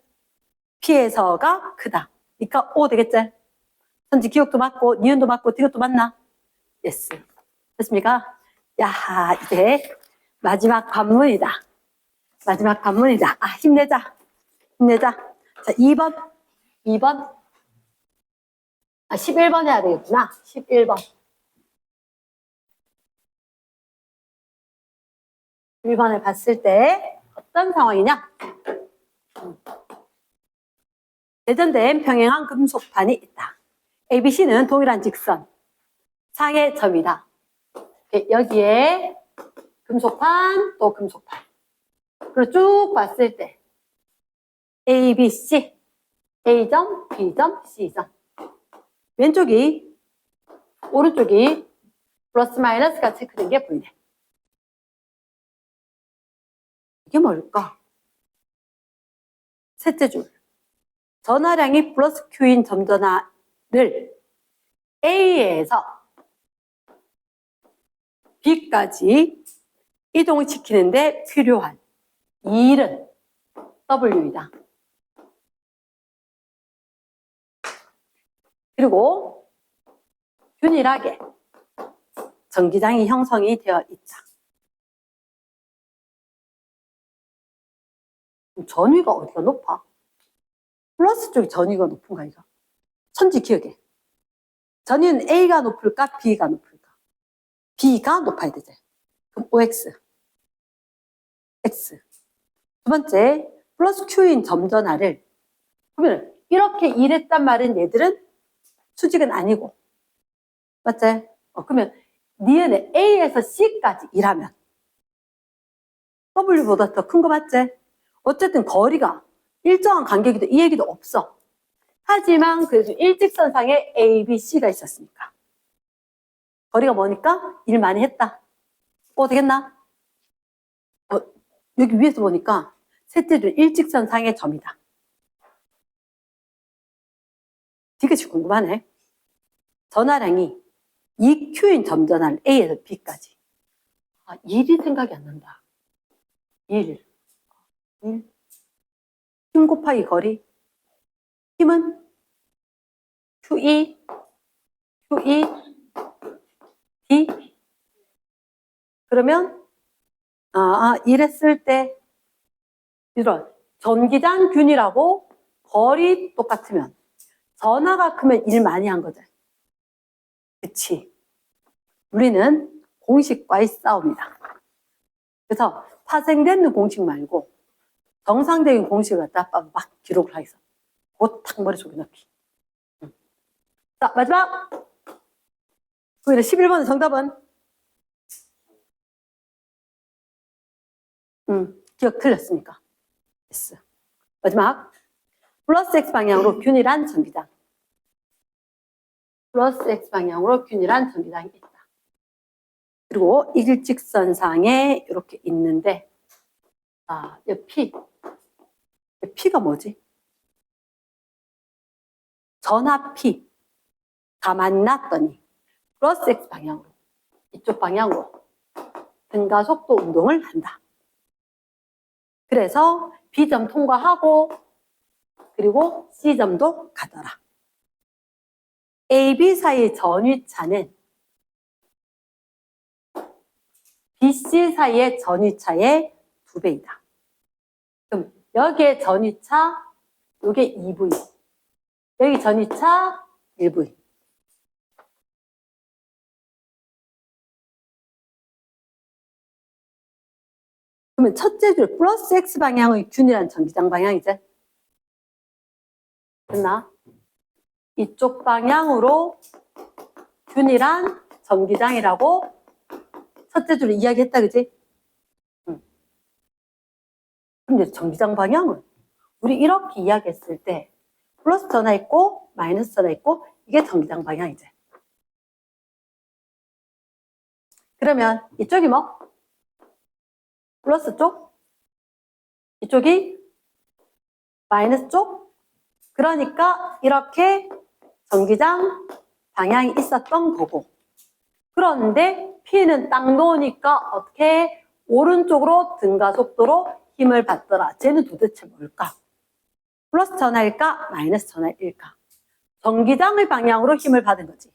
P에서가 크다. 그러니까 O 되겠지? 선지 기억도 맞고 니은도 맞고 디귿도 맞나? 예스. 됐습니까? 야, 이제 마지막 관문이다. 힘내자. 자, 2번. 11번 해야 되겠구나. 11번. 1번을 봤을 때 어떤 상황이냐? 내전된 평행한 금속판이 있다. ABC는 동일한 직선, 상의 점이다. 여기에 금속판, 또 금속판. 그리고 쭉 봤을 때 ABC, A점, B점, C점. 왼쪽이 오른쪽이 플러스 마이너스가 체크된 게 보이네. 이게 뭘까? 셋째 줄. 전하량이 플러스 Q인 점전하를 A에서 B까지 이동을 시키는데 필요한 일은 W이다. 그리고 균일하게 전기장이 형성이 되어 있다. 전위가 어디가 높아? 플러스 쪽이 전위가 높은가 이거? 천지 기억해. 전위는 A가 높을까? B가 높을까? B가 높아야 되지. 그럼 OX. X. 두 번째, 플러스 Q인 점전하를 그러면 이렇게 일했단 말은 얘들은 수직은 아니고 맞지? 그러면 니은의 A에서 C까지 일하면 W보다 더 큰 거 맞지? 어쨌든 거리가 일정한 간격이도 이 얘기도 없어. 하지만 그래도 일직선상에 A, B, C가 있었으니까 거리가 뭐니까 일 많이 했다. 되겠나? 여기 위에서 보니까 셋째 줄 일직선상의 점이다. 되게 궁금하네. 전하량이 2Q인 점전할 A에서 B까지. 1이 생각이 안 난다. 1. 힘 곱하기 거리. 힘은 QE, D. 그러면 이랬을 때 이런 전기장 균이라고 거리 똑같으면 전하가 크면 일 많이 한 거죠. 그치? 우리는 공식과의 싸움이다. 그래서 파생되는 공식 말고 정상적인 공식을 갖다 막 기록을 하겠어. 그거 탁 머릿속에 넣기. 자, 마지막! 그럼 11번의 정답은? 기억 틀렸으니까. S. 마지막. 플러스 X 방향으로 균일한 전기장. 플러스 X 방향으로 균일한 전기장이 있다. 그리고 일직선상에 이렇게 있는데, 이 P. P가 뭐지? 전하 P. 가만히 놨더니, 플러스 X 방향으로, 이쪽 방향으로 등가속도 운동을 한다. 그래서 B점 통과하고, 그리고 C점도 가더라. A, B 사이의 전위차는 B, C 사이의 전위차의 2배이다. 그럼 여기에 전위차, 요게 2V. 여기 전위차 1V. 그러면 첫째 줄 플러스 X 방향의 균일한 전기장 방향이지. 됐나? 이쪽 방향으로 균일한 전기장이라고 첫째 줄을 이야기했다, 그지? 근데 전기장 방향은 우리 이렇게 이야기했을 때 플러스 전화 있고 마이너스 전화 있고 이게 전기장 방향이지. 그러면 이쪽이 뭐? 플러스 쪽? 이쪽이 마이너스 쪽? 그러니까 이렇게 전기장 방향이 있었던 거고. 그런데 P는 딱 놓으니까 어떻게 오른쪽으로 등가속도로 힘을 받더라. 쟤는 도대체 뭘까? 플러스 전하일까? 마이너스 전하일까? 전기장의 방향으로 힘을 받은 거지.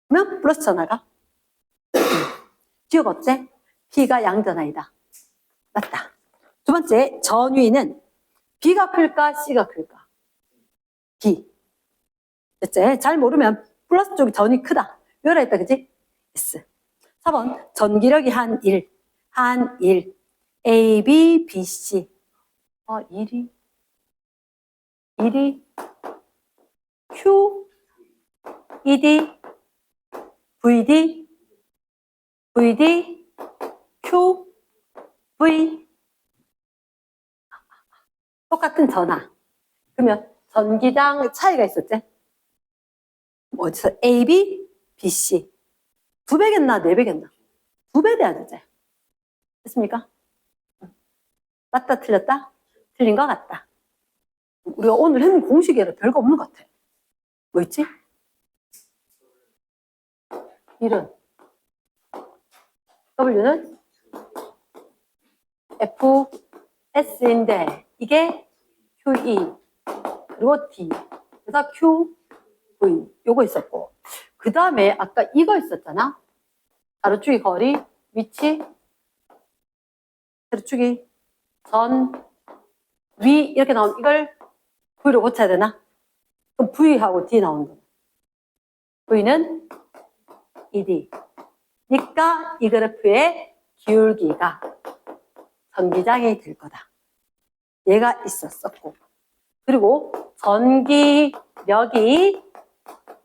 그러면 플러스 전하가? 기억 어때? P가 양전하이다. 맞다. 두 번째, 전위는 B가 클까? C가 클까? B. 됐지? 잘 모르면 플러스 쪽이 전위 크다. 외워라 했다, 그지? S. 4번, 전기력이 한 1. A, B, B, C. 1이 Q, ED, VD, Q, V. 똑같은 전하. 그러면 전기장 차이가 있었지? 어디서 AB, BC. 2배겠나, 4배겠나? 2배 돼야 되지. 됐습니까? 맞다, 틀렸다? 틀린 것 같다. 우리가 오늘 했는 공식에는 별거 없는 것 같아. 뭐 있지? 1은 W는 FS인데 이게 QE 그리고 D 그래서 QV 요거 있었고 그 다음에 아까 이거 있었잖아. 가로축이 거리 위치 가로축이 전 위 이렇게 나오면 이걸 V로 고쳐야 되나? 그럼 V하고 D 나오는 거. V는 ED. 그러니까 이 그래프의 기울기가 전기장이 될 거다. 얘가 있었었고. 그리고 전기력이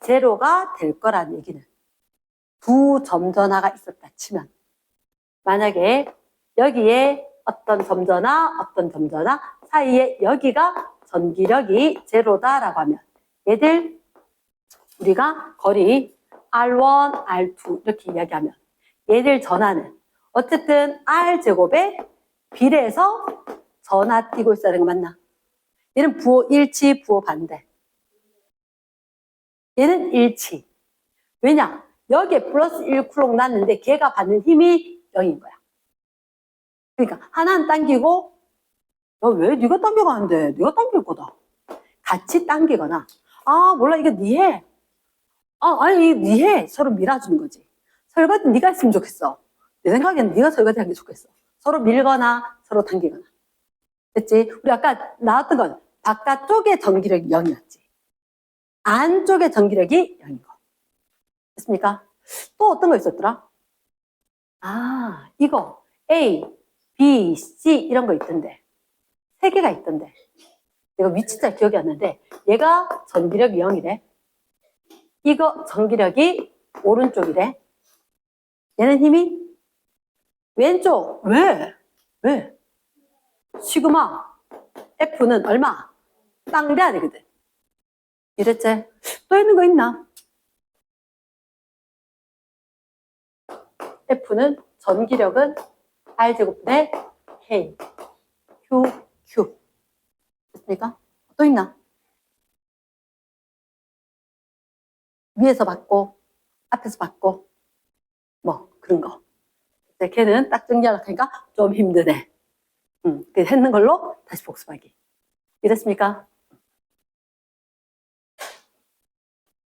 제로가 될 거라는 얘기는 두 점전화가 있었다 치면 만약에 여기에 어떤 점전화 사이에 여기가 전기력이 제로다라고 하면 얘들 우리가 거리 R1, R2 이렇게 이야기하면 얘들 전하는 어쨌든 R제곱에 비례해서 전하 띄고 있어야 되는 거 맞나? 얘는 부호 일치, 부호 반대. 얘는 일치. 왜냐? 여기에 플러스 1쿨롱 났는데 걔가 받는 힘이 0인 거야. 그러니까 하나는 당기고 야, 왜 네가 당겨가는데? 네가 당길 거다. 같이 당기거나 아 몰라 이거 네 해. 아니 네 해. 서로 밀어주는 거지. 설거지 네가 했으면 좋겠어. 내 생각에는 네가 설거지 하는 게 좋겠어. 서로 밀거나 서로 당기거나. 됐지? 우리 아까 나왔던 건 바깥쪽의 전기력이 0이었지. 안쪽의 전기력이 0인 거. 됐습니까? 또 어떤 거 있었더라? 아, 이거 A, B, C 이런 거 있던데. 3개가 있던데. 내가 위치 잘 기억이 안 나는데 얘가 전기력이 0이래. 이거 전기력이 오른쪽이래. 얘는 힘이 왼쪽. 왜? 왜? 시그마 F는 얼마? 땅 돼야 되거든. 이랬지? 또 있는 거 있나? F는 전기력은 R제곱분의 K, Q. 됐습니까? 또 있나? 위에서 받고, 앞에서 받고, 뭐, 그런 거. 걔는 딱 정리하려고 하니까 좀 힘드네. 그 했는 걸로 다시 복습하기. 이랬습니까?